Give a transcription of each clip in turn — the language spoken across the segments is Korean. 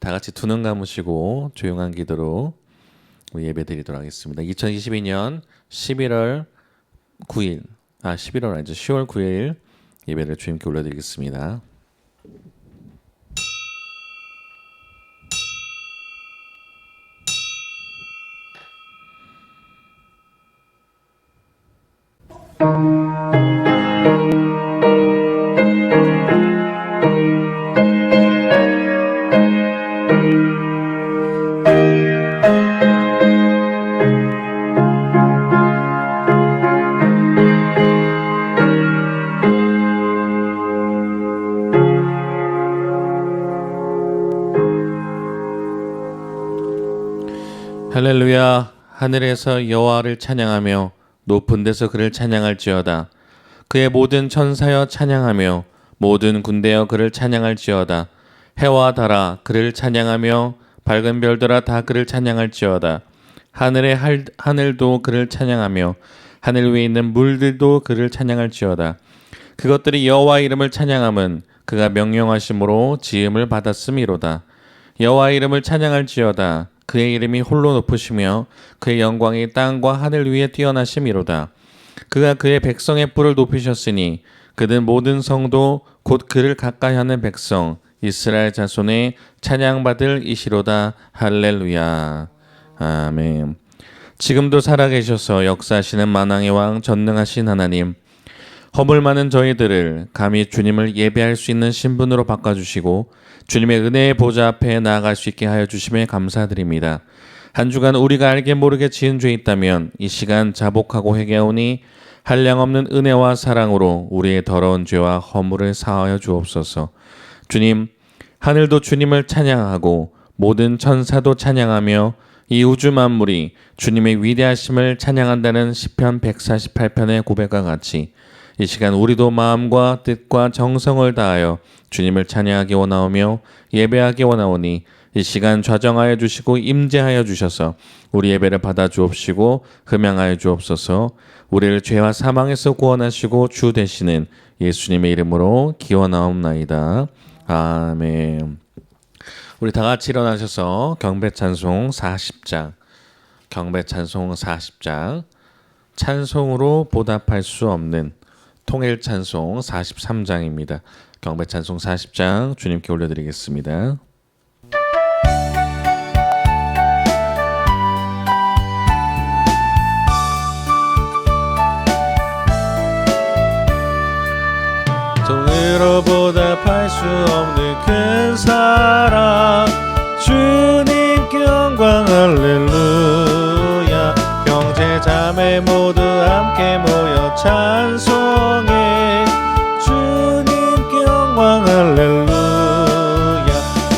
다 같이 두 눈 감으시고 조용한 기도로 우리 예배 드리도록 하겠습니다. 2022년 11월 9일, 11월 아니죠. 10월 9일 예배를 주님께 올려드리겠습니다. 할렐루야. 하늘에서 여호와를 찬양하며 높은 데서 그를 찬양할지어다. 그의 모든 천사여 찬양하며 모든 군대여 그를 찬양할지어다. 해와 달아 그를 찬양하며 밝은 별들아 다 그를 찬양할지어다. 하늘의 하늘도 그를 찬양하며 하늘 위에 있는 물들도 그를 찬양할지어다. 그것들이 여호와 이름을 찬양함은 그가 명령하심으로 지음을 받았음이로다. 여호와 이름을 찬양할지어다. 그의 이름이 홀로 높으시며 그의 영광이 땅과 하늘 위에 뛰어나심이로다. 그가 그의 백성의 뿔을 높이셨으니 그들 모든 성도 곧 그를 가까이하는 백성 이스라엘 자손의 찬양받을 이시로다. 할렐루야. 아멘. 지금도 살아계셔서 역사하시는 만왕의 왕 전능하신 하나님, 허물 많은 저희들을 감히 주님을 예배할 수 있는 신분으로 바꿔주시고 주님의 은혜의 보좌 앞에 나아갈 수 있게 하여 주심에 감사드립니다. 한 주간 우리가 알게 모르게 지은 죄 있다면 이 시간 자복하고 회개하오니 한량없는 은혜와 사랑으로 우리의 더러운 죄와 허물을 사하여 주옵소서. 주님, 하늘도 주님을 찬양하고 모든 천사도 찬양하며 이 우주 만물이 주님의 위대하심을 찬양한다는 시편 148편의 고백과 같이 이 시간 우리도 마음과 뜻과 정성을 다하여 주님을 찬양하기 원하오며 예배하기 원하오니 이 시간 좌정하여 주시고 임재하여 주셔서 우리 예배를 받아 주옵시고 흠양하여 주옵소서. 우리를 죄와 사망에서 구원하시고 주 되시는 예수님의 이름으로 기원하옵나이다. 아멘. 우리 다 같이 일어나셔서 경배 찬송 40장, 경배 찬송 40장, 찬송으로 보답할 수 없는 통일 찬송 43장입니다. 경배 찬송 40장 주님께 올려드리겠습니다. 통일로 보답할 수 없는 큰 사랑 주님께 영광 할렐루야. 형제 자매 모두 함께 모여 찬송해 주님께 영광 할렐루야.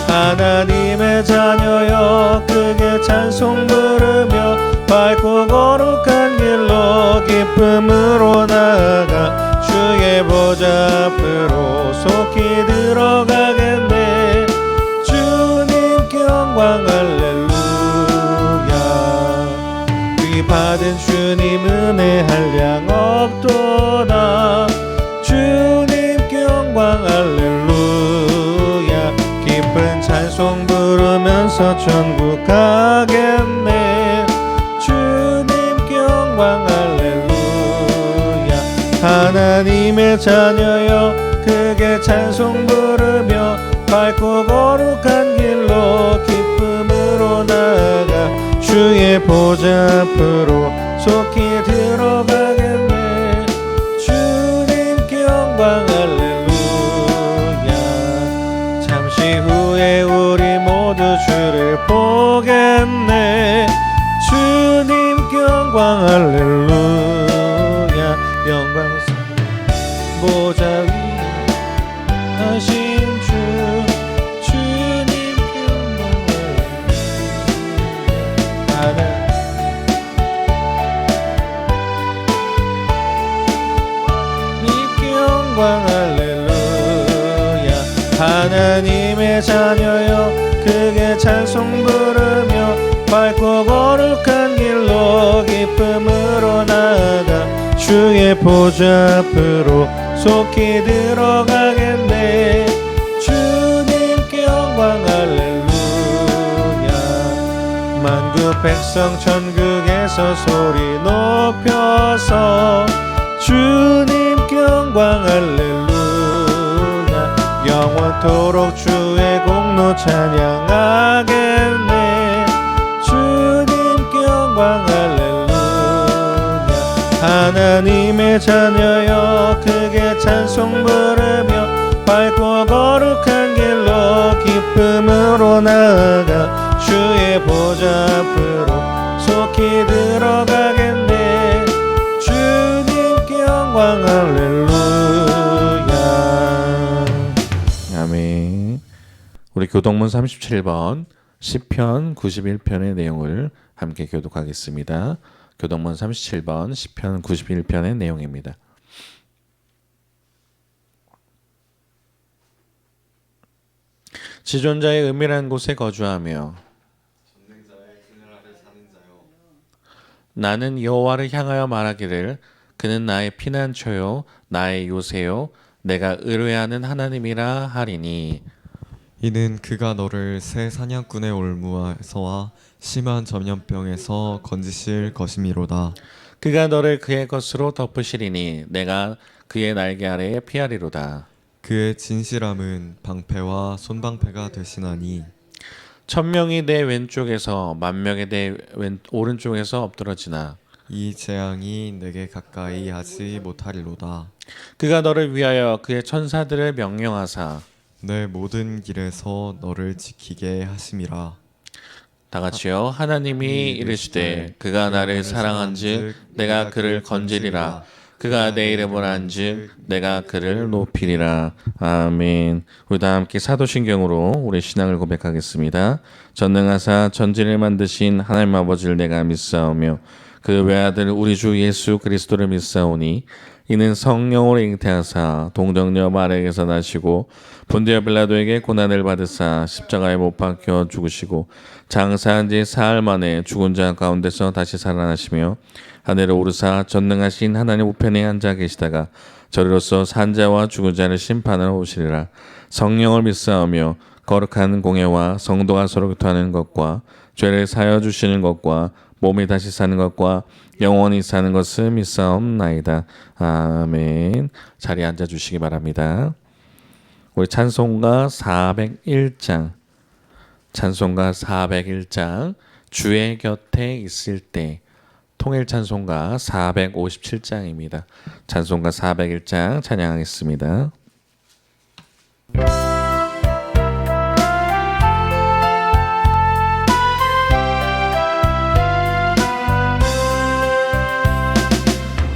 하나님의 자녀여 크게 찬송 부르며 밝고 거룩한 길로 기쁨으로 나아가 주의 보좌 앞으로 속히 들어가겠네. 주님께 영광 할렐루야. 받은 주님 은혜 한량 없도다. 주님께 영광 할렐루야. 기쁜 찬송 부르면서 천국 가겠네. 주님께 영광 할렐루야. 하나님의 자녀여 크게 찬송 부르며 밝고 거룩한 길로 기쁨으로 나아가 주의 보좌 앞으로 속히 들어가겠네. 주님께 영광 할렐루야. 잠시 후에 우리 모두 주를 보겠네. 주님께 영광 할렐루야. 영광 보좌 위 하신 주 주님께 영광 할렐루야. 영광 할렐루야. 하나님의 자녀여 크게 찬송 부르며 밝고 거룩한 길로 기쁨으로 나아가 주의 보좌 앞으로 속히 들어가겠네. 주님께 영광 할렐루야. 각 백성 천국에서 소리 높여서 주님께 영광 할렐루야. 영원토록 주의 공로 찬양하겠네. 주님께 영광 할렐루야. 하나님의 자녀여 크게 찬송 부르며 밝고 거룩한 길로 기쁨으로 나아가 주의 보좌 앞으로 속히 들어가겠네. 주님께 영광 할렐루야. 아멘. 우리 교동문 37번 시편 91편의 내용을 함께 교독하겠습니다. 교동문 37번 시편 91편의 내용입니다. 지존자의 은밀한 곳에 거주하며 나는 여호와를 향하여 말하기를 그는 나의 피난처요 나의 요새요 내가 의뢰하는 하나님이라 하리니. 이는 그가 너를 새 사냥꾼의 올무에서와 심한 전염병에서 건지실 것이미로다. 그가 너를 그의 것으로 덮으시리니 내가 그의 날개 아래에 피하리로다. 그의 진실함은 방패와 손방패가 되시나니 1000명이 내 왼쪽에서 10,000명이 내 오른쪽에서 엎드러지나 이 재앙이 내게 가까이 하지 못하리로다. 그가 너를 위하여 그의 천사들을 명령하사 내 모든 길에서 너를 지키게 하심이라. 다 같이요. 하나님이 이르시되 그가 나를 사랑한즉 내가 그를 건지리라. 그가 내 이름을 안즉 내가 그를 높이리라. 아멘. 우리 다 함께 사도신경으로 우리 신앙을 고백하겠습니다. 전능하사 전지를 만드신 하나님 아버지를 내가 믿사오며 그 외아들 우리 주 예수 그리스도를 믿사오니 이는 성령으로 잉태하사 동정녀 마리아에게서 나시고 본디오 빌라도에게 고난을 받으사 십자가에 못 박혀 죽으시고 장사한 지 사흘 만에 죽은 자 가운데서 다시 살아나시며 하늘에 오르사 전능하신 하나님 우편에 앉아 계시다가 저리로서 산 자와 죽은 자를 심판하러 오시리라. 성령을 믿사오며 거룩한 공예와 성도가 서로 교통하는 것과 죄를 사하여 주시는 것과 몸이 다시 사는 것과 영원히 사는 것을 믿사옵나이다. 아멘. 자리에 앉아 주시기 바랍니다. 우리 찬송가 401장 찬송가 401장 주의 곁에 있을 때 통일 찬송가 457장입니다. 찬송가 401장 찬양하겠습니다.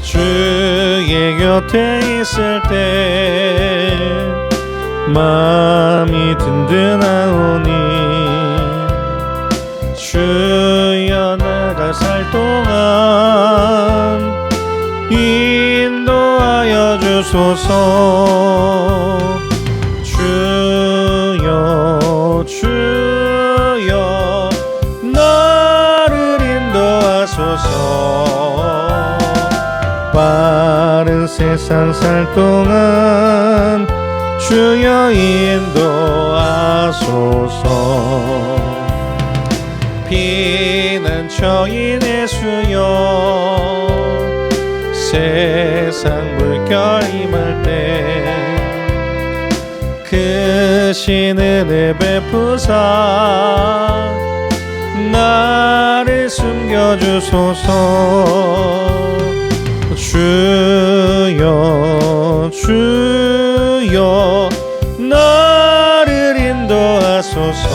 주의 곁에 있을 때 마음이 든든하오니 주여 나가 살 동안 인도하여 주소서. 주여 주여 나를 인도하소서. 빠른 세상 살 동안 주여 인도하소서. 피난처인 예수여 세상 물결 임할 때 크신 은혜 베푸사 나를 숨겨주소서. 주여 주여 나를 인도하소서.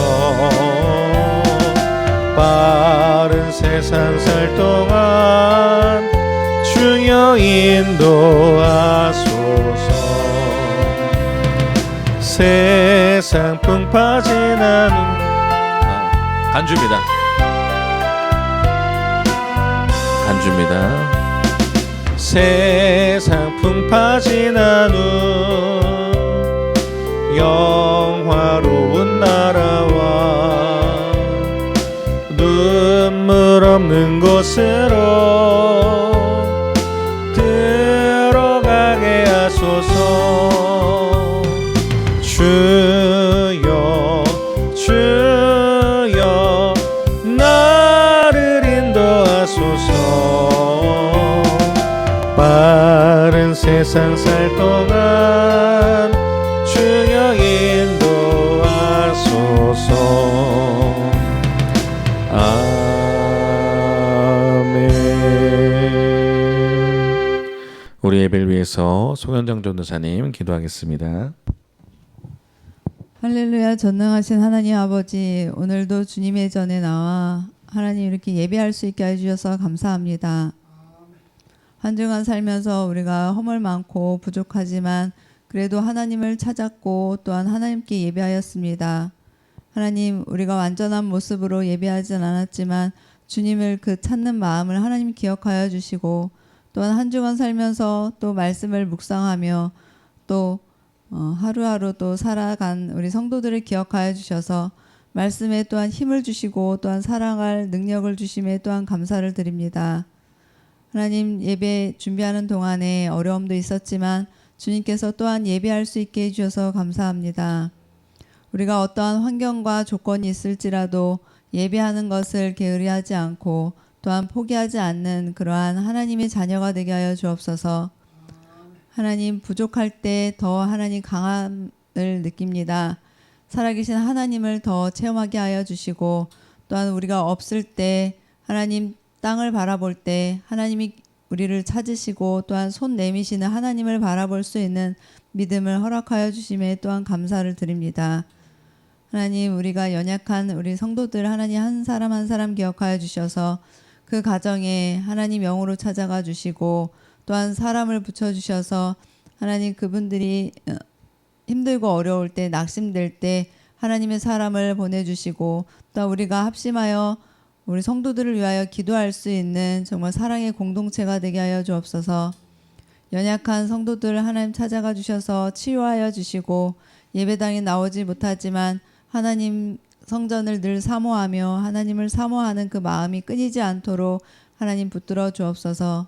빠른 세상 살 동안 주여 인도하소서. 세상 풍파 지난 간주입니다. 간주입니다. 세상 풍파 지난 후 영화로운 나라와 눈물 없는 곳으로 들어가게 하소서. 주여 주여 나를 바른 세상 살 동안 주여 인도하소서. 아멘. 우리 예배를 위해서 송현정 전도사님 기도하겠습니다. 할렐루야. 전능하신 하나님 아버지, 오늘도 주님의 전에 나와 하나님 이렇게 예배할 수 있게 해주셔서 감사합니다. 한 주간 살면서 우리가 허물 많고 부족하지만 그래도 하나님을 찾았고 또한 하나님께 예배하였습니다. 하나님, 우리가 완전한 모습으로 예배하진 않았지만 주님을 그 찾는 마음을 하나님 기억하여 주시고, 또한 한 주간 살면서 또 말씀을 묵상하며 또 하루하루 또 살아간 우리 성도들을 기억하여 주셔서 말씀에 또한 힘을 주시고 또한 살아갈 능력을 주심에 또한 감사를 드립니다. 하나님, 예배 준비하는 동안에 어려움도 있었지만 주님께서 또한 예배할 수 있게 해주셔서 감사합니다. 우리가 어떠한 환경과 조건이 있을지라도 예배하는 것을 게으리하지 않고 또한 포기하지 않는 그러한 하나님의 자녀가 되게 하여 주옵소서. 하나님, 부족할 때 더 하나님 강함을 느낍니다. 살아계신 하나님을 더 체험하게 하여 주시고, 또한 우리가 없을 때 하나님 땅을 바라볼 때 하나님이 우리를 찾으시고 또한 손 내미시는 하나님을 바라볼 수 있는 믿음을 허락하여 주심에 또한 감사를 드립니다. 하나님, 우리가 연약한 우리 성도들 하나님 한 사람 한 사람 기억하여 주셔서 그 가정에 하나님 영으로 찾아가 주시고 또한 사람을 붙여주셔서 하나님 그분들이 힘들고 어려울 때 낙심될 때 하나님의 사람을 보내주시고, 또 우리가 합심하여 우리 성도들을 위하여 기도할 수 있는 정말 사랑의 공동체가 되게 하여 주옵소서. 연약한 성도들을 하나님 찾아가 주셔서 치유하여 주시고, 예배당에 나오지 못하지만 하나님 성전을 늘 사모하며 하나님을 사모하는 그 마음이 끊이지 않도록 하나님 붙들어 주옵소서.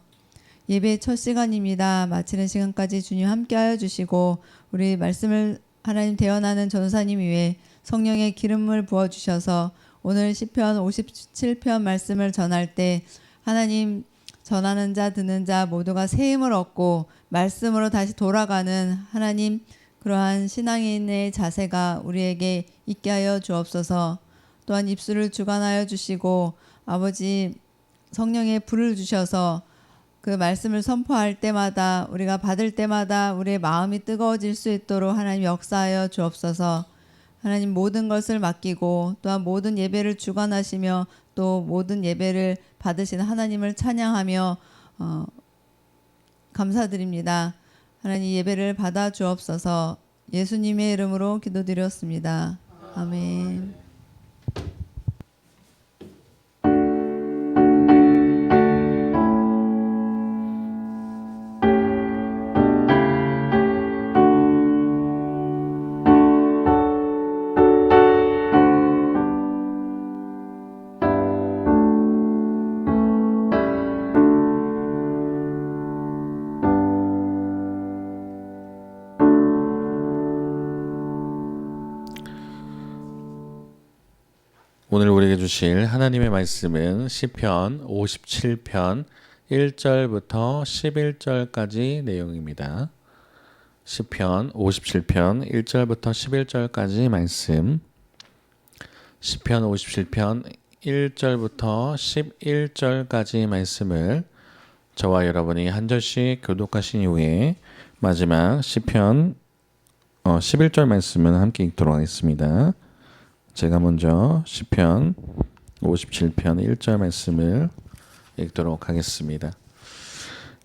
예배 첫 시간입니다. 마치는 시간까지 주님 함께하여 주시고, 우리 말씀을 하나님 대언하는 전도사님 위에 성령의 기름을 부어주셔서 오늘 시편 57편 말씀을 전할 때 하나님 전하는 자 듣는 자 모두가 새 힘을 얻고 말씀으로 다시 돌아가는 하나님 그러한 신앙인의 자세가 우리에게 있게 하여 주옵소서. 또한 입술을 주관하여 주시고 아버지 성령의 불을 주셔서 그 말씀을 선포할 때마다 우리가 받을 때마다 우리의 마음이 뜨거워질 수 있도록 하나님 역사하여 주옵소서. 하나님 모든 것을 맡기고 또한 모든 예배를 주관하시며 또 모든 예배를 받으신 하나님을 찬양하며 감사드립니다. 하나님 예배를 받아 주옵소서. 예수님의 이름으로 기도드렸습니다. 아멘. 오늘 우리에게 주실 하나님의 말씀은 시편 57편 1절부터 11절까지 내용입니다. 시편 57편 1절부터 11절까지 말씀. 시편 57편 1절부터 11절까지 말씀을 저와 여러분이 한 절씩 교독하신 이후에 마지막 시편 11절 말씀은 함께 읽도록 하겠습니다. 제가 먼저 시편 57편 1절 말씀을 읽도록 하겠습니다.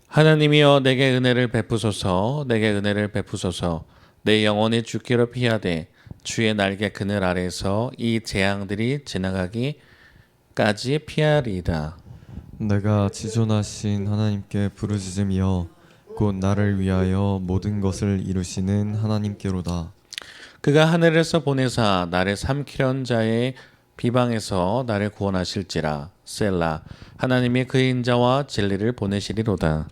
하나님이여 내게 은혜를 베푸소서. 내게 은혜를 베푸소서. 내 영혼이 죽기로 피하되 주의 날개 그늘 아래에서 이 재앙들이 지나가기까지 피하리이다. 내가 지존하신 하나님께 부르짖으며 곧 나를 위하여 모든 것을 이루시는 하나님께로다. 그가 하늘에서 보내사 나를 삼키려는 자의 비방에서 나를 구원하실지라. 셀라. 하나님이 그 인자와 진리를 보내시리로다.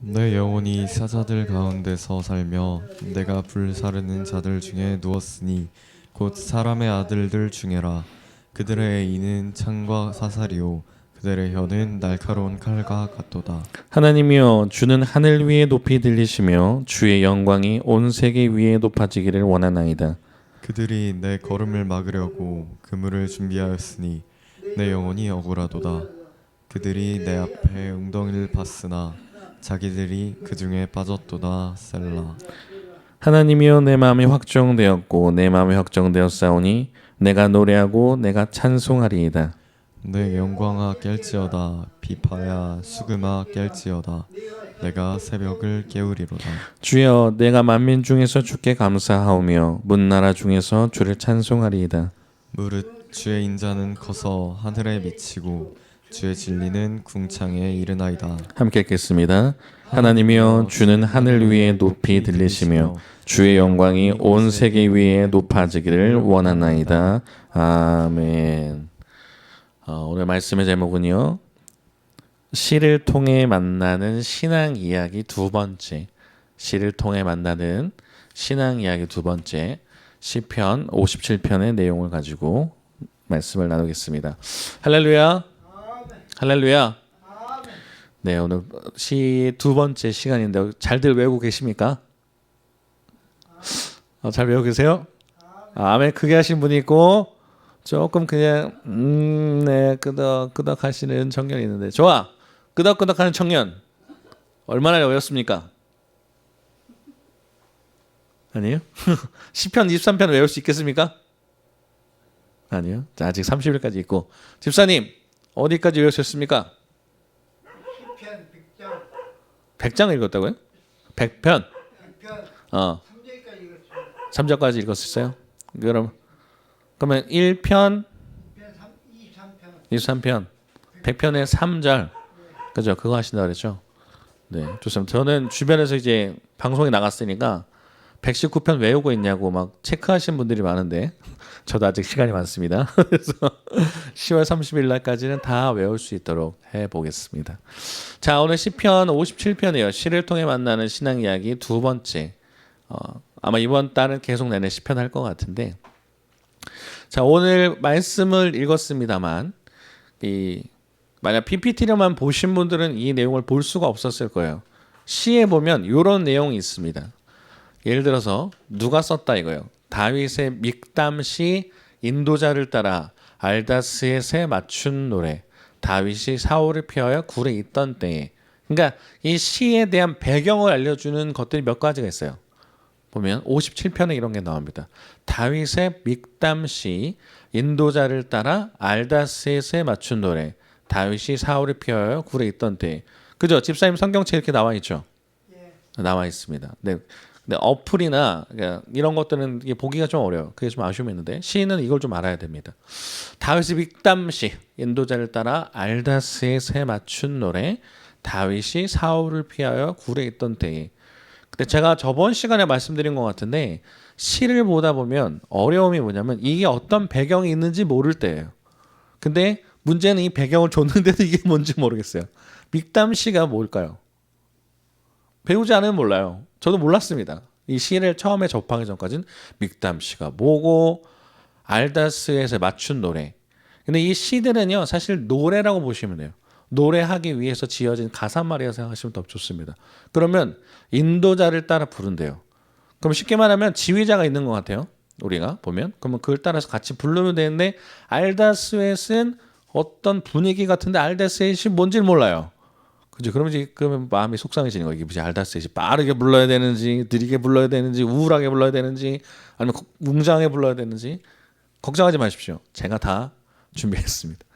내 영혼이 사자들 가운데서 살며 내가 불사르는 자들 중에 누웠으니 곧 사람의 아들들 중에라. 그들의 이는 창과 사살이요 그들의 혀는 날카로운 칼과 같도다. 하나님이여 주는 하늘 위에 높이 들리시며 주의 영광이 온 세계 위에 높아지기를 원하나이다. 그들이 내 걸음을 막으려고 그물을 준비하였으니 내 영혼이 억울하도다. 그들이 내 앞에 웅덩이를 팠으나 자기들이 그 중에 빠졌도다. 셀라. 하나님이여 내 마음이 확정되었고 내 마음이 확정되었사오니 내가 노래하고 내가 찬송하리이다. 내 영광아 깰지어다. 비파야 수금아 깰지어다. 내가 새벽을 깨우리로다. 주여 내가 만민 중에서 주께 감사하오며 문나라 중에서 주를 찬송하리이다. 무릇 주의 인자는 커서 하늘에 미치고 주의 진리는 궁창에 이르나이다. 함께 읽겠습니다. 하나님이여 주는 하늘 위에 높이 들리시며 주의 영광이 온 세계 위에 높아지기를 원하나이다. 아멘. 오늘 말씀의 제목은요. 시를 통해 만나는 신앙 이야기 두 번째. 시를 통해 만나는 신앙 이야기 두 번째. 시편 57편의 내용을 가지고 말씀을 나누겠습니다. 할렐루야. 할렐루야. 네, 오늘 시 두 번째 시간인데 잘들 외우고 계십니까? 잘 외우고 계세요? 아멘. 크게 하신 분이 있고 조금 그냥 네 끄덕끄덕 하시는 청년이 있는데 좋아. 끄덕끄덕 하는 청년 얼마나 외웠습니까? 아니요? 시편 23편 외울 수 있겠습니까? 아니요. 자, 아직 30일까지 있고 집사님 어디까지 외우셨습니까? 10편 100장 100장 읽었다고요? 100편? 100편 3절까지 읽었습니다. 3절까지 읽었어요? 그러면 1편 23편 23편 100편의 3절 그죠? 그거 하신다고 그랬죠? 네, 좋습니다. 저는 주변에서 이제 방송에 나갔으니까 119편 외우고 있냐고 막 체크하신 분들이 많은데 저도 아직 시간이 많습니다. 그래서 10월 30일 날까지는 다 외울 수 있도록 해보겠습니다. 자, 오늘 시편 57편이에요. 시를 통해 만나는 신앙 이야기 두 번째. 아마 이번 달은 계속 내내 시편 할 것 같은데 자, 오늘 말씀을 읽었습니다만 만약 PPT로만 보신 분들은 이 내용을 볼 수가 없었을 거예요. 시에 보면 이런 내용이 있습니다. 예를 들어서 누가 썼다 이거예요. 다윗의 믹담시 인도자를 따라 알다스의 맞춘 노래. 다윗이 사울을 피하여 굴에 있던 때에. 그러니까 이 시에 대한 배경을 알려주는 것들이 몇 가지가 있어요. 보면 57편에 이런 게 나옵니다. 다윗의 믹담시 인도자를 따라 알다스에 맞춘 노래. 다윗이 사울을 피하여 굴에 있던 때에. 그죠? 집사님 성경책 이렇게 나와 있죠? 나와 있습니다. 네. 근데 어플이나 이런 것들은 이게 보기가 좀 어려워요. 그게 좀 아쉬움이 있는데 시인은 이걸 좀 알아야 됩니다. 다윗의 믹담시 인도자를 따라 알다스에 맞춘 노래. 다윗이 사울을 피하여 굴에 있던 때에. 근데 제가 저번 시간에 말씀드린 것 같은데 시를 보다 보면 어려움이 뭐냐면 이게 어떤 배경이 있는지 모를 때예요. 근데 문제는 이 배경을 줬는데도 이게 뭔지 모르겠어요. 믹담시가 뭘까요? 배우지 않으면 몰라요. 저도 몰랐습니다. 이 시를 처음에 접하기 전까지는 믹담시가 뭐고 알다스에서 맞춘 노래. 근데 이 시들은요 사실 노래라고 보시면 돼요. 노래하기 위해서 지어진 가사말이라고 생각하시면 더 좋습니다. 그러면 인도자를 따라 부른대요. 그럼 쉽게 말하면 지휘자가 있는 것 같아요. 우리가 보면 그러면 그걸 따라서 같이 부르면 되는데 알다스웻은 어떤 분위기 같은데 알다스웻이 뭔지를 몰라요. 그죠? 그러면 마음이 속상해지는 거예요. 이게 무슨 알다스웻이 빠르게 불러야 되는지, 느리게 불러야 되는지, 우울하게 불러야 되는지, 아니면 웅장하게 불러야 되는지 걱정하지 마십시오. 제가 다 준비했습니다.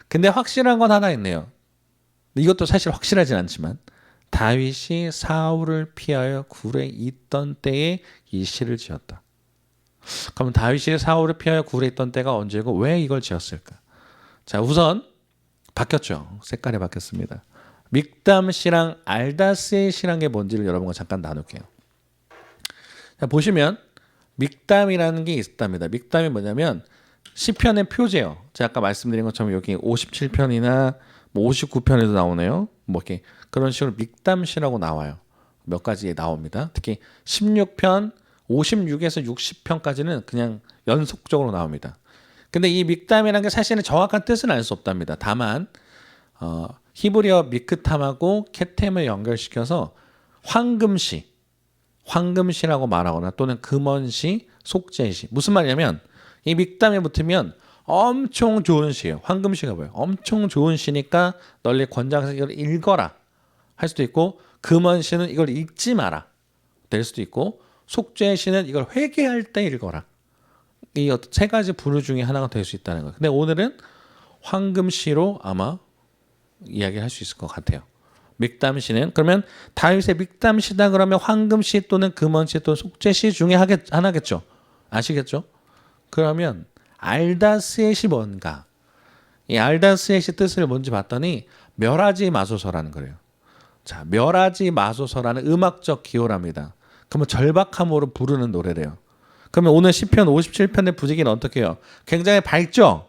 근데 확실한 건 하나 있네요. 이것도 사실 확실하진 않지만 다윗이 사울을 피하여 굴에 있던 때에 이 시를 지었다. 그럼 다윗이 사울을 피하여 굴에 있던 때가 언제고 왜 이걸 지었을까? 자, 우선 바뀌었죠. 색깔이 바뀌었습니다. 믹담시랑 알다스웻이란 게 뭔지를 여러분과 잠깐 나눌게요. 자, 보시면 믹담이라는 게 있답니다. 믹담이 뭐냐면 시편의 표제요. 제가 아까 말씀드린 것처럼 여기 57편이나 59편에도 나오네요. 뭐 이렇게 그런 식으로 믹담시라고 나와요. 몇 가지 나옵니다. 특히 16편, 56에서 60편까지는 그냥 연속적으로 나옵니다. 근데 이 믹담이라는 게 사실은 정확한 뜻은 알 수 없답니다. 다만 히브리어 미크탐하고 케템을 연결시켜서 황금시라고 말하거나 또는 금원시, 속죄시. 무슨 말이냐면 이 mik담에 붙으면 엄청 좋은 시예요. 황금시가 뭐예요? 엄청 좋은 시니까 널리 권장해서 이걸 읽어라 할 수도 있고, 금원시는 이걸 읽지 마라 될 수도 있고, 속죄시는 이걸 회개할 때 읽어라. 이 세 가지 부류 중에 하나가 될 수 있다는 거예요. 근데 오늘은 황금시로 아마 이야기할 수 있을 것 같아요. mik담시는 그러면 다윗의 mik담시다 그러면 황금시 또는 금원시 또는 속죄시 중에 하나겠죠. 아시겠죠? 그러면 알다스엣이 뭔가? 이 알다스엣의 뜻을 뭔지 봤더니 멸하지 마소서라는 거예요. 자, 멸하지 마소서라는 음악적 기호랍니다. 그러면 절박함으로 부르는 노래래요. 그러면 오늘 시편 57편의 부제기는 어떻게 해요? 굉장히 밝죠?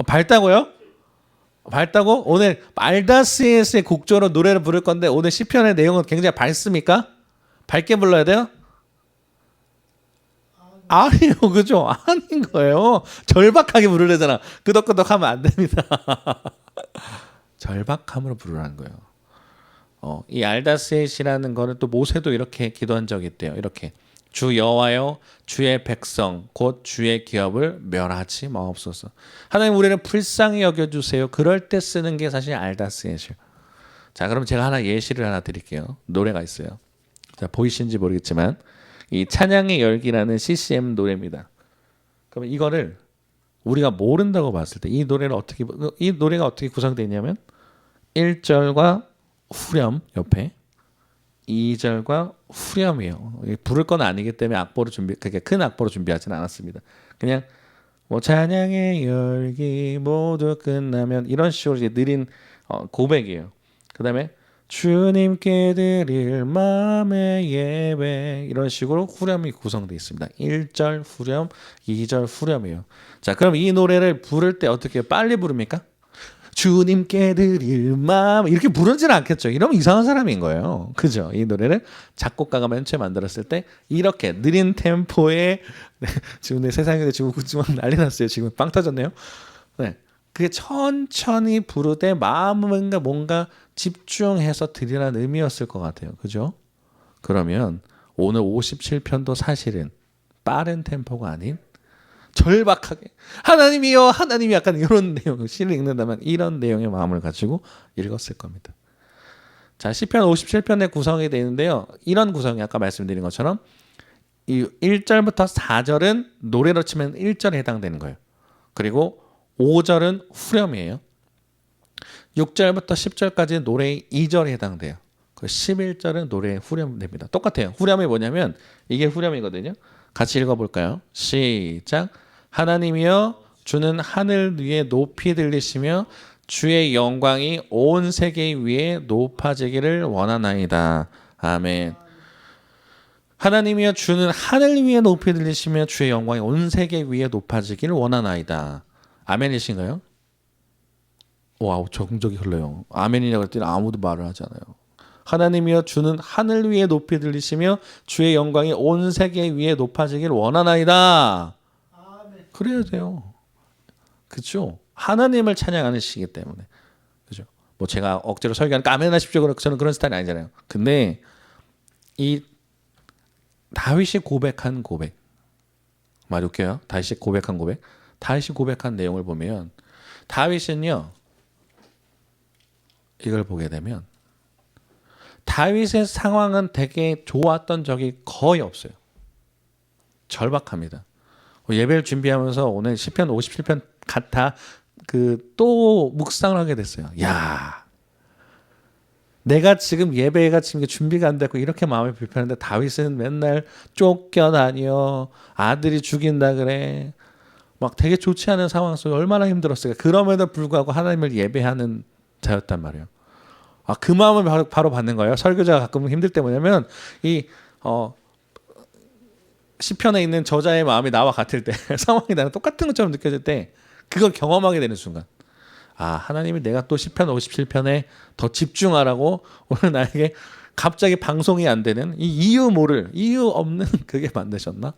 밝다고요? 밝다고? 오늘 알다스엣의 곡조로 노래를 부를 건데 오늘 시편의 내용은 굉장히 밝습니까? 밝게 불러야 돼요? 아니요, 그죠? 아닌 거예요. 절박하게 부르려잖아. 끄덕끄덕하면 안 됩니다. 절박함으로 부르라는 거예요. 이 알다스엣이라는 거는 또 모세도 이렇게 기도한 적이 있대요. 이렇게 주 여호와여, 주의 백성 곧 주의 기업을 멸하지 마옵소서. 하나님 우리를 불쌍히 여겨주세요. 그럴 때 쓰는 게 사실 알다스엣이에요. 자, 그럼 제가 하나 예시를 하나 드릴게요. 노래가 있어요. 자, 보이시는지 모르겠지만 이 찬양의 열기라는 CCM 노래입니다. 그러면 이거를 우리가 모른다고 봤을 때 이 노래가 어떻게 구성되어 있냐면 1절과 후렴 옆에 2절과 후렴이에요. 부를 건 아니기 때문에 그렇게 큰 악보로 준비하지는 않았습니다. 그냥 뭐 찬양의 열기 모두 끝나면 이런 식으로 이제 느린 고백이에요. 그다음에 주님께 드릴 마음의 예배 이런 식으로 후렴이 구성되어 있습니다. 1절 후렴, 2절 후렴이에요. 자, 그럼 이 노래를 부를 때 어떻게 빨리 부릅니까? 주님께 드릴 마음 이렇게 부르지는 않겠죠. 이러면 이상한 사람인 거예요. 그죠? 이 노래를 작곡가가 맨 처음에 만들었을 때 이렇게 느린 템포에 지금 내 세상에 지금 난리 났어요. 지금 빵 터졌네요. 네. 그게 천천히 부르되 마음은 뭔가 집중해서 드리라는 의미였을 것 같아요. 그죠? 그러면 오늘 57편도 사실은 빠른 템포가 아닌 절박하게 하나님이여 하나님이 약간 이런 내용 시를 읽는다면 이런 내용의 마음을 가지고 읽었을 겁니다. 자, 시편 57편의 구성이 되어 있는데요. 이런 구성이 아까 말씀드린 것처럼 이 1절부터 4절은 노래로 치면 1절에 해당되는 거예요. 그리고 5절은 후렴이에요. 6절부터 10절까지 노래의 2절에 해당돼요. 그 11절은 노래의 후렴됩니다. 똑같아요. 후렴이 뭐냐면 이게 후렴이거든요. 같이 읽어볼까요? 시작. 하나님이여 주는 하늘 위에 높이 들리시며 주의 영광이 온 세계 위에 높아지기를 원하나이다. 아멘. 하나님이여 주는 하늘 위에 높이 들리시며 주의 영광이 온 세계 위에 높아지기를 원하나이다. 아멘이신가요? 와우, 적응적이 흘러요. 아멘이라고 했더니 아무도 말을 하지 않아요. 하나님이여 주는 하늘 위에 높이 들리시며 주의 영광이 온 세계 위에 높아지기를 원하나이다. 그래야 돼요. 그렇죠? 하나님을 찬양하는 시기 때문에. 그죠? 뭐 제가 억지로 설교하니까 아멘하십시오. 저는 그런 스타일이 아니잖아요. 근데 이 다윗이 고백한 고백. 말 웃겨요? 다윗이 고백한 고백. 다윗이 고백한 내용을 보면 다윗은요. 이걸 보게 되면 다윗의 상황은 되게 좋았던 적이 거의 없어요. 절박합니다. 예배를 준비하면서 오늘 시편 57편 같아 또 묵상을 하게 됐어요. 야, 내가 지금 예배가 지금 준비가 안 됐고 이렇게 마음이 불편한데 다윗은 맨날 쫓겨다녀 아들이 죽인다 그래. 막 되게 좋지 않은 상황 속에 얼마나 힘들었을까. 그럼에도 불구하고 하나님을 예배하는 자였단 말이에요. 그 마음을 바로 받는 거예요. 설교자가 가끔 힘들 때 뭐냐면 시편에 있는 저자의 마음이 나와 같을 때 상황이 나랑 똑같은 것처럼 느껴질 때 그걸 경험하게 되는 순간 하나님이 내가 또 시편 57편에 더 집중하라고 오늘 나에게 갑자기 방송이 안 되는 이 이유 없는 그게 만드셨나?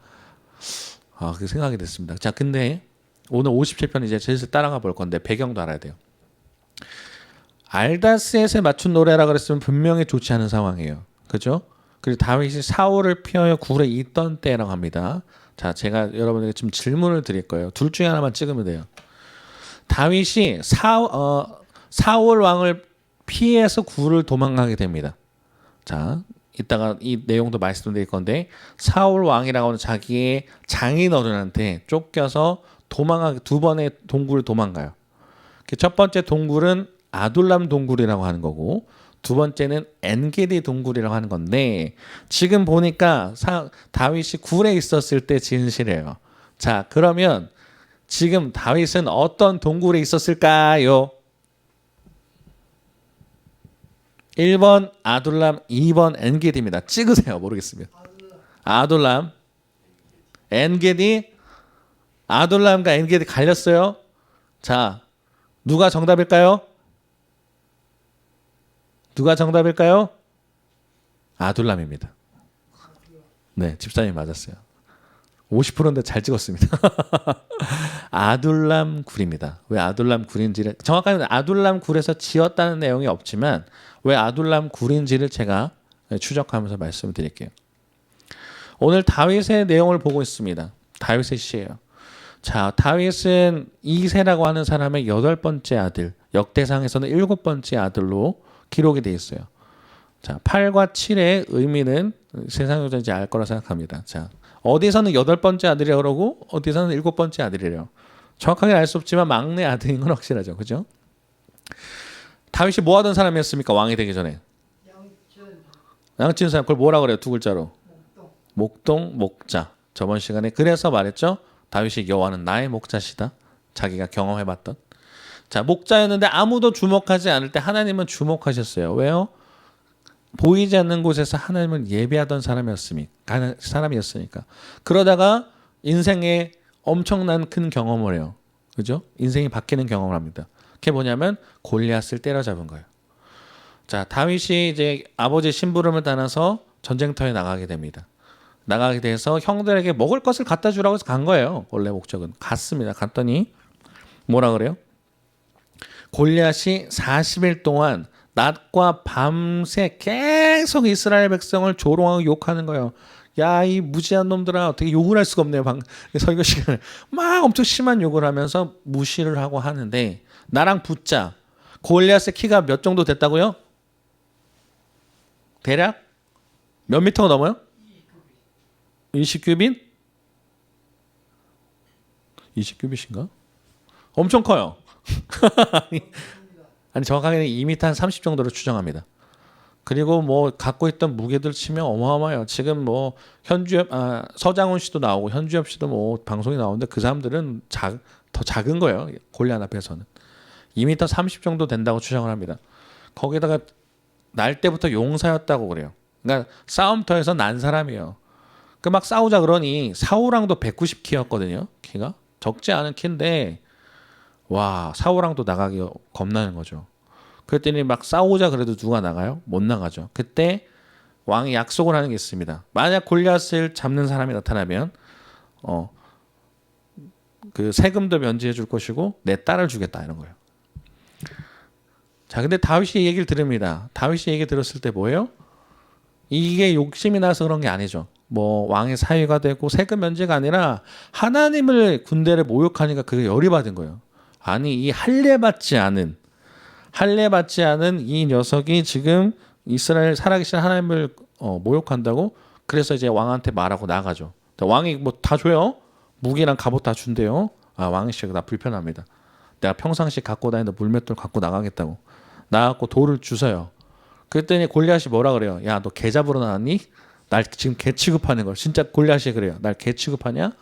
그 생각이 됐습니다. 자, 근데 오늘 57편 이제 슬슬 따라가 볼 건데 배경도 알아야 돼요. 알다스에서 맞춘 노래라 그랬으면 분명히 좋지 않은 상황이에요. 그죠? 그리고 다윗이 사울을 피하여 굴에 있던 때라고 합니다. 자, 제가 여러분에게 좀 질문을 드릴 거예요. 둘 중에 하나만 찍으면 돼요. 다윗이 사울 왕을 피해서 굴을 도망가게 됩니다. 자, 이따가 이 내용도 말씀드릴 건데 사울 왕이라고 하는 자기의 장인어른한테 쫓겨서 도망하게 두 번의 동굴을 도망가요. 첫 번째 동굴은 아둘람 동굴이라고 하는 거고 두 번째는 엔게디 동굴이라고 하는 건데 지금 보니까 다윗이 굴에 있었을 때 지은 시래요. 자, 그러면 지금 다윗은 어떤 동굴에 있었을까요? 1번 아둘람, 2번 엔게디입니다. 찍으세요. 모르겠으면. 아둘람, 엔게디, 아둘람과 엔게디 갈렸어요. 자, 누가 정답일까요? 누가 정답일까요? 아둘람입니다. 네, 집사님 맞았어요. 50%인데 잘 찍었습니다. 아둘람 굴입니다. 왜 아둘람 굴인지를 정확하게 아둘람 굴에서 지었다는 내용이 없지만 왜 아둘람 굴인지를 제가 추적하면서 말씀을 드릴게요. 오늘 다윗의 내용을 보고 있습니다. 다윗의 시예요. 자, 다윗은 이세라고 하는 사람의 8번째 아들, 역대상에서는 7번째 아들로 기록이 되어 있어요. 자, 8과 7의 의미는 세상 여전히 알 거라 생각합니다. 자, 어디서는 8번째 아들이라고 그러고 어디서는 7번째 아들이래요. 정확하게 알 수 없지만 막내 아들인 건 확실하죠. 그죠? 다윗이 뭐 하던 사람이었습니까? 왕이 되기 전에. 양치는 사람. 그걸 뭐라 그래요? 두 글자로. 목동, 목자. 저번 시간에 그래서 말했죠. 다윗이 여호와는 나의 목자시다. 자기가 경험해봤던. 자, 목자였는데 아무도 주목하지 않을 때 하나님은 주목하셨어요. 왜요? 보이지 않는 곳에서 하나님을 예배하던 사람이었으니까. 그러다가 인생에 엄청난 큰 경험을 해요. 그죠? 인생이 바뀌는 경험을 합니다. 그게 뭐냐면 골리앗을 때려잡은 거예요. 자, 다윗이 이제 아버지 심부름을 따라서 전쟁터에 나가게 됩니다. 나가게 돼서 형들에게 먹을 것을 갖다 주라고 해서 간 거예요. 원래 목적은. 갔습니다. 갔더니 뭐라 그래요? 골리앗이 40일 동안 낮과 밤새 계속 이스라엘 백성을 조롱하고 욕하는 거예요. 야, 이 무지한 놈들아, 어떻게 욕을 할 수가 없네요. 설교 시간에 막 엄청 심한 욕을 하면서 무시를 하고 하는데 나랑 붙자. 골리앗의 키가 몇 정도 됐다고요? 대략 몇 미터가 넘어요? 20규빗? 20규빗인가? 엄청 커요. 아니 정확하게는 2m 한 30 정도로 추정합니다. 그리고 뭐 갖고 있던 무게들 치면 어마어마해요. 지금 뭐 서장훈 씨도 나오고 현주엽 씨도 뭐 방송이 나오는데 그 사람들은 더 작은 거예요. 골리앗 앞에서는 2m 30 정도 된다고 추정을 합니다. 거기다가 날 때부터 용사였다고 그래요. 그러니까 싸움터에서 난 사람이에요. 그 막 싸우자 그러니 사울왕도 190키였거든요. 키가 적지 않은 키인데 와, 사울왕도 나가기 겁나는 거죠. 그랬더니 막 싸우자 그래도 누가 나가요? 못 나가죠. 그때 왕이 약속을 하는 게 있습니다. 만약 골리앗을 잡는 사람이 나타나면 그 세금도 면제해 줄 것이고 내 딸을 주겠다 이런 거예요. 자, 근데 다윗이 얘기를 들읍니다. 다윗이 얘기 들었을 때 뭐예요? 이게 욕심이 나서 그런 게 아니죠. 뭐 왕의 사위가 되고 세금 면제가 아니라 하나님을 군대를 모욕하니까 그게 열이 받은 거예요. 아니 이 할례받지 않은 이 녀석이 지금 이스라엘 살아계신 하나님을 모욕한다고. 그래서 이제 왕한테 말하고 나가죠. 왕이 뭐 다 줘요. 무기랑 갑옷 다 준대요. 아, 왕이 씨가 나 불편합니다. 내가 평상시 갖고 다니던 물맷돌 갖고 나가겠다고. 나갖고 돌을 주세요. 그랬더니 골리앗이 뭐라 그래요? 야, 너 개 잡으러 나왔니? 날 지금 개 취급하는 걸. 진짜 골리앗이 그래요. 날 개 취급하냐?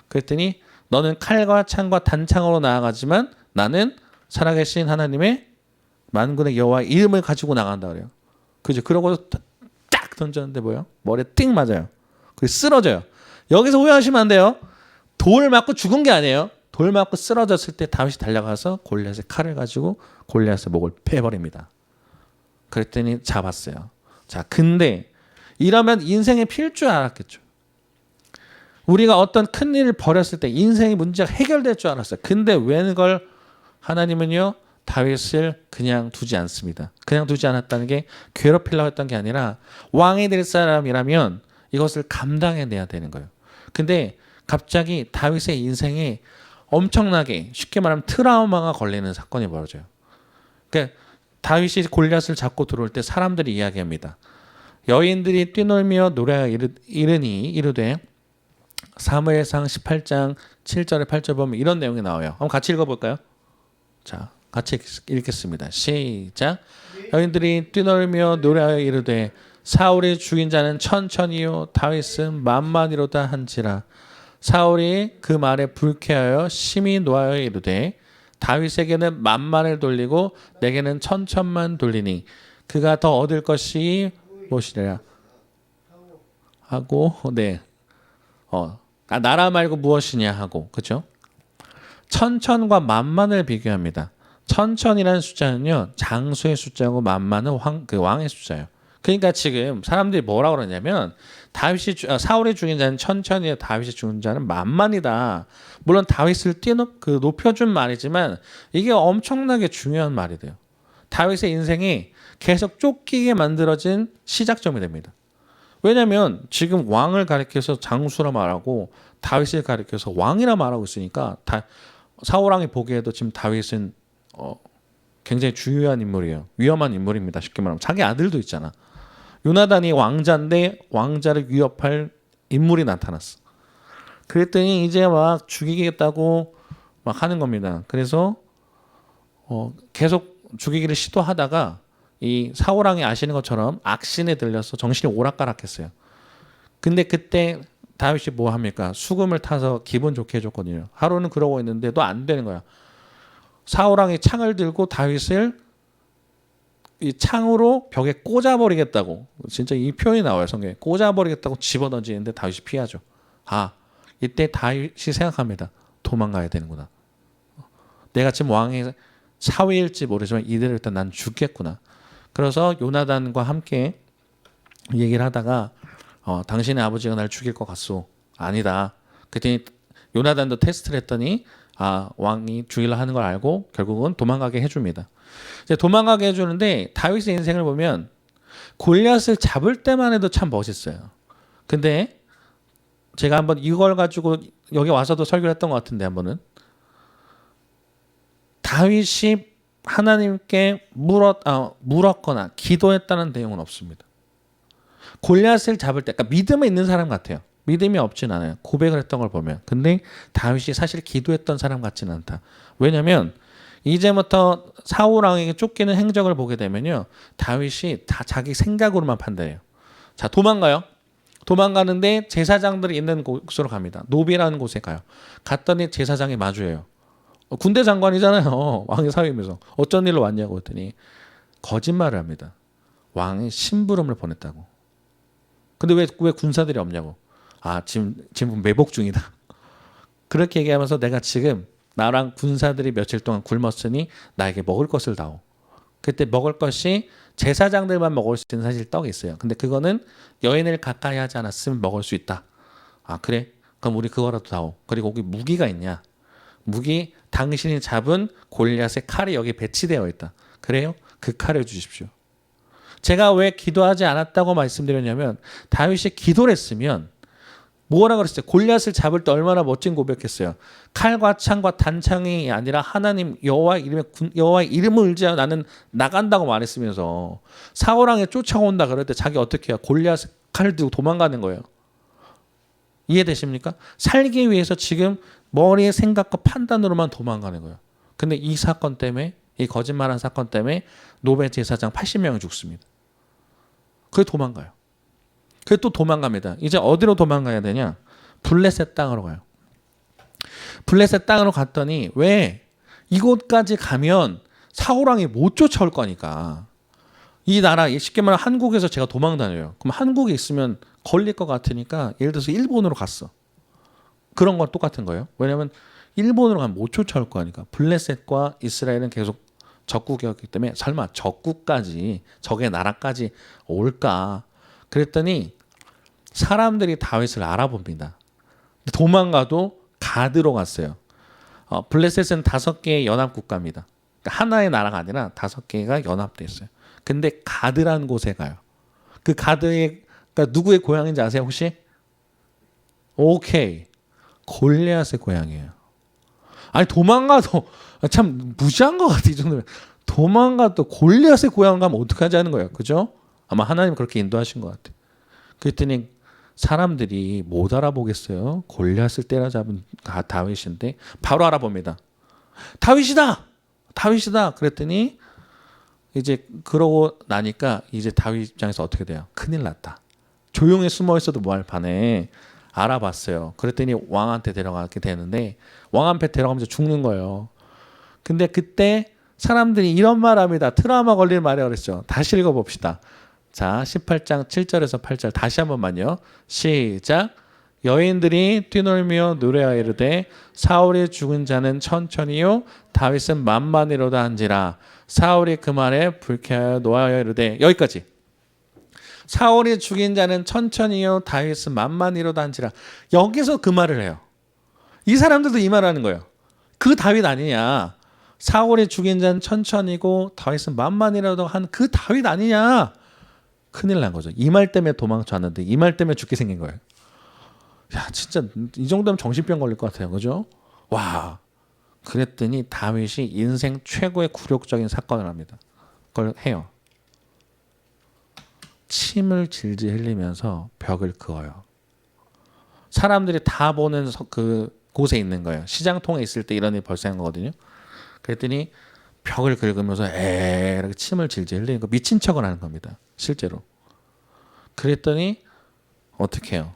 그랬더니 너는 칼과 창과 단창으로 나아가지만 나는 살아계신 하나님의 만군의 여호와의 이름을 가지고 나간다 그래요. 그죠? 그러고 딱 던졌는데 뭐예요? 머리에 띵 맞아요. 그리고 쓰러져요. 여기서 오해하시면 안 돼요. 돌 맞고 죽은 게 아니에요. 돌 맞고 쓰러졌을 때 다윗이 달려가서 골리앗의 칼을 가지고 골리앗의 목을 패버립니다. 그랬더니 잡았어요. 자, 근데 이러면 인생에 필 줄 알았겠죠. 우리가 어떤 큰 일을 벌였을 때 인생의 문제가 해결될 줄 알았어요. 근데 왜 그걸 하나님은요, 다윗을 그냥 두지 않습니다. 그냥 두지 않았다는 게 괴롭히려고 했던 게 아니라 왕이 될 사람이라면 이것을 감당해내야 되는 거예요. 근데 갑자기 다윗의 인생에 엄청나게 쉽게 말하면 트라우마가 걸리는 사건이 벌어져요. 그러니까 다윗이 골리앗을 잡고 들어올 때 사람들이 이야기합니다. 여인들이 뛰놀며 노래하여 이르니 이르되 사무엘상 18장 7절에 8절 보면 이런 내용이 나와요. 한번 같이 읽어볼까요? 자, 같이 읽겠습니다. 시작. 여인들이 뛰놀며 노래하여 이르되 사울이 죽인 자는 천천히요 다윗은 만만이로다 한지라. 사울이 그 말에 불쾌하여 심히 노하여 이르되 다윗에게는 만만을 돌리고 내게는 천천만 돌리니 그가 더 얻을 것이 무엇이랴 하고 나라 말고 무엇이냐 하고 그렇죠? 천천과 만만을 비교합니다. 천천이라는 숫자는요 장수의 숫자고 만만은 왕의 숫자예요. 그러니까 지금 사람들이 뭐라고 그러냐면 사울이 죽인 자는 천천히요 다윗이 죽인 자는 만만이다. 물론 다윗을 높여준 말이지만 이게 엄청나게 중요한 말이 돼요. 다윗의 인생이 계속 쫓기게 만들어진 시작점이 됩니다. 왜냐하면 지금 왕을 가리켜서 장수라 말하고 다윗을 가리켜서 왕이라 말하고 있으니까 사울 왕이 보기에도 지금 다윗은 굉장히 중요한 인물이에요. 위험한 인물입니다. 쉽게 말하면 자기 아들도 있잖아. 요나단이 왕자인데 왕자를 위협할 인물이 나타났어. 그랬더니 이제 막 죽이겠다고 막 하는 겁니다. 그래서 계속 죽이기를 시도하다가 이 사울 왕이 아시는 것처럼 악신에 들려서 정신이 오락가락했어요. 근데 그때 다윗이 뭐 합니까? 수금을 타서 기분 좋게 해줬거든요. 하루는 그러고 있는데도 안 되는 거야. 사울 왕이 창을 들고 다윗을 이 창으로 벽에 꽂아버리겠다고, 진짜 이 표현이 나와요 성경에. 꽂아버리겠다고 집어던지는데 다윗이 피하죠. 이때 다윗이 생각합니다. 도망가야 되는구나. 내가 지금 왕의 사위일지 모르지만 이대로 일단 난 죽겠구나. 그래서 요나단과 함께 얘기를 하다가 당신의 아버지가 날 죽일 것 같소. 아니다. 그랬더니 요나단도 테스트를 했더니 왕이 죽이려 하는 걸 알고 결국은 도망가게 해줍니다. 이제 도망가게 해주는데 다윗의 인생을 보면 골리앗을 잡을 때만 해도 참 멋있어요. 근데 제가 한번 이걸 가지고 여기 와서도 설교를 했던 것 같은데 한번은 다윗이 하나님께 물었거나 기도했다는 내용은 없습니다. 골리앗을 잡을 때, 그러니까 믿음에 있는 사람 같아요. 믿음이 없진 않아요. 고백을 했던 걸 보면. 근데 다윗이 사실 기도했던 사람 같지는 않다. 왜냐하면 이제부터 사울 왕에게 쫓기는 행적을 보게 되면요, 다윗이 다 자기 생각으로만 판단해요. 자, 도망가요. 도망가는데 제사장들이 있는 곳으로 갑니다. 노비라는 곳에 가요. 갔더니 제사장이 마주해요. 군대 장관이잖아요. 왕의 사위면서 어쩐 일로 왔냐고 했더니 거짓말을 합니다. 왕이 심부름을 보냈다고. 근데 왜 군사들이 없냐고. 지금 매복 중이다. 그렇게 얘기하면서 내가 지금 나랑 군사들이 며칠 동안 굶었으니 나에게 먹을 것을 다오. 그때 먹을 것이 제사장들만 먹을 수 있는 사실 떡이 있어요. 근데 그거는 여인을 가까이 하지 않았으면 먹을 수 있다. 그래? 그럼 우리 그거라도 다오. 그리고 거기 무기가 있냐? 무기, 당신이 잡은 골리앗의 칼이 여기 배치되어 있다. 그래요? 그 칼을 주십시오. 제가 왜 기도하지 않았다고 말씀드렸냐면 다윗이 기도를 했으면 뭐라 그랬어요? 골리앗을 잡을 때 얼마나 멋진 고백했어요. 칼과 창과 단창이 아니라 하나님 여호와의 이름을 의지하여 나는 나간다고 말했으면서 사울 왕이 쫓아온다 그럴 때 자기 어떻게 해요? 골리앗 칼을 들고 도망가는 거예요. 이해되십니까? 살기 위해서 지금 머리의 생각과 판단으로만 도망가는 거예요. 근데 이 사건 때문에, 이 거짓말한 사건 때문에 노베 제사장 80명이 죽습니다. 그게 도망가요. 그게 또 도망갑니다. 이제 어디로 도망가야 되냐? 블레셋 땅으로 가요. 블레셋 땅으로 갔더니 왜 이곳까지 가면 사울 왕이 못 쫓아올 거니까. 이 나라 쉽게 말하면 한국에서 제가 도망 다녀요. 그럼 한국에 있으면 걸릴 것 같으니까 예를 들어서 일본으로 갔어. 그런 건 똑같은 거예요. 왜냐하면 일본으로 가면 못 쫓아올 거니까. 블레셋과 이스라엘은 계속 적국이었기 때문에 설마 적국까지, 적의 나라까지 올까? 그랬더니 사람들이 다윗을 알아봅니다. 도망가도 가드로 갔어요. 블레셋은 5개의 연합국가입니다. 그러니까 하나의 나라가 아니라 5개가 연합돼 있어요. 근데 가드라는 곳에 가요. 그 가드의 그러니까 누구의 고향인지 아세요 혹시? 오케이. 골리앗의 고향이에요. 아니 도망가도 참 무시한 것 같아 이 정도면. 도망가도 골리앗의 고향 가면 어떡하지 하는 거예요. 그죠? 아마 하나님 그렇게 인도하신 것 같아. 그랬더니 사람들이 못 알아보겠어요. 골리앗을 때려잡은 다윗인데 바로 알아봅니다. 다윗이다. 다윗이다. 그랬더니 이제 그러고 나니까 이제 다윗 입장에서 어떻게 돼요? 큰일 났다. 조용히 숨어 있어도 뭐할 판에 알아봤어요. 그랬더니 왕한테 데려가게 되는데 왕 앞에 데려가면서 죽는 거예요. 근데 그때 사람들이 이런 말 합니다. 트라우마 걸릴 말이라고 그랬죠. 다시 읽어봅시다. 자, 18장 7절에서 8절 다시 한 번만요. 시작. 여인들이 뛰놀며 노래하여 이르되 사울이 죽은 자는 천천히요 다윗은 만만이로다 한지라. 사울이 그 말에 불쾌하여 노하여 이르되 여기까지. 사울이 죽인 자는 천천히요 다윗은 만만이로다 한지라. 여기서 그 말을 해요. 이 사람들도 이 말하는 거예요. 그 다윗 아니냐. 사울이 죽인 자는 천천히고 다윗은 만만이라도 한 그 다윗 아니냐. 큰일 난 거죠. 이 말 때문에 도망쳤는데 이 말 때문에 죽게 생긴 거예요. 야 진짜 이 정도면 정신병 걸릴 것 같아요. 그죠? 와. 그랬더니 다윗이 인생 최고의 굴욕적인 사건을 합니다. 그걸 해요. 침을 질질 흘리면서 벽을 그어요. 사람들이 다 보는 그 곳에 있는 거예요. 시장통에 있을 때 이런 일이 발생한 거거든요. 그랬더니 벽을 긁으면서 이렇게 침을 질질 흘리는 거 미친 척을 하는 겁니다. 실제로. 그랬더니 어떻게 해요?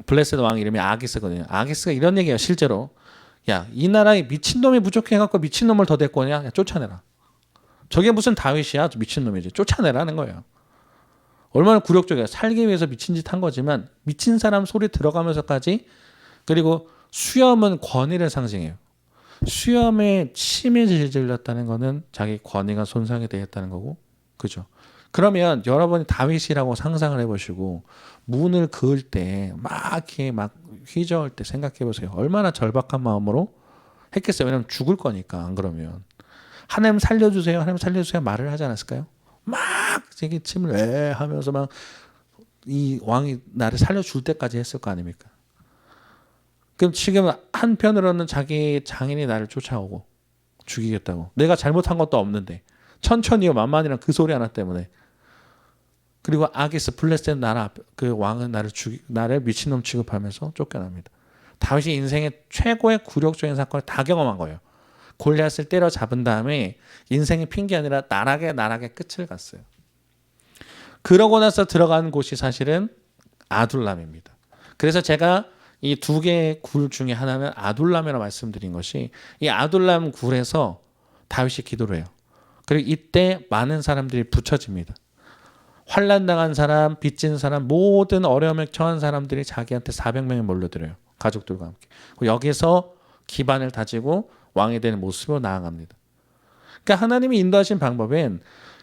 블레셋 왕 이름이 아기스거든요. 아기스가 이런 얘기예요. 실제로. 야, 이 나라에 미친놈이 부족해갖고 미친놈을 더 데리고 오냐? 야, 쫓아내라. 저게 무슨 다윗이야? 미친놈이지. 쫓아내라는 거예요. 얼마나 굴욕적이야. 살기 위해서 미친 짓 한 거지만 미친 사람 소리 들어가면서까지. 그리고 수염은 권위를 상징해요. 수염에 침이 질질 흘렸다는 거는 자기 권위가 손상이 되었다는 거고. 그죠? 그러면 여러분이 다윗이라고 상상을 해보시고 문을 그을 때 막 이렇게 막 휘저을 때 생각해 보세요. 얼마나 절박한 마음으로 했겠어요. 왜냐면 죽을 거니까. 안 그러면 하나님 살려주세요. 하나님 살려주세요. 말을 하지 않았을까요? 막 이게 침을 하면서 막 이 왕이 나를 살려줄 때까지 했을 거 아닙니까? 그럼 지금 한편으로는 자기 장인이 나를 쫓아오고 죽이겠다고. 내가 잘못한 것도 없는데 천천히요 만만이란 그 소리 하나 때문에. 그리고 아기스 블레셋 나라 그 왕은 나를 미친놈 취급하면서 쫓겨납니다. 다윗이 인생의 최고의 굴욕적인 사건을 다 경험한 거예요. 골리앗을 때려잡은 다음에 인생의 핑계 아니라 나락의 끝을 갔어요. 그러고 나서 들어간 곳이 사실은 아둘람입니다. 그래서 제가 이 두 개의 굴 중에 하나는 아둘람이라고 말씀드린 것이 이 아둘람 굴에서 다윗이 기도를 해요. 그리고 이때 많은 사람들이 붙여집니다. 환난 당한 사람, 빚진 사람, 모든 어려움에 처한 사람들이 자기한테 400명이 몰려들어요. 가족들과 함께. 여기서 기반을 다지고 왕이 되는 모습으로 나아갑니다. 그러니까 하나님이 인도하신 방법은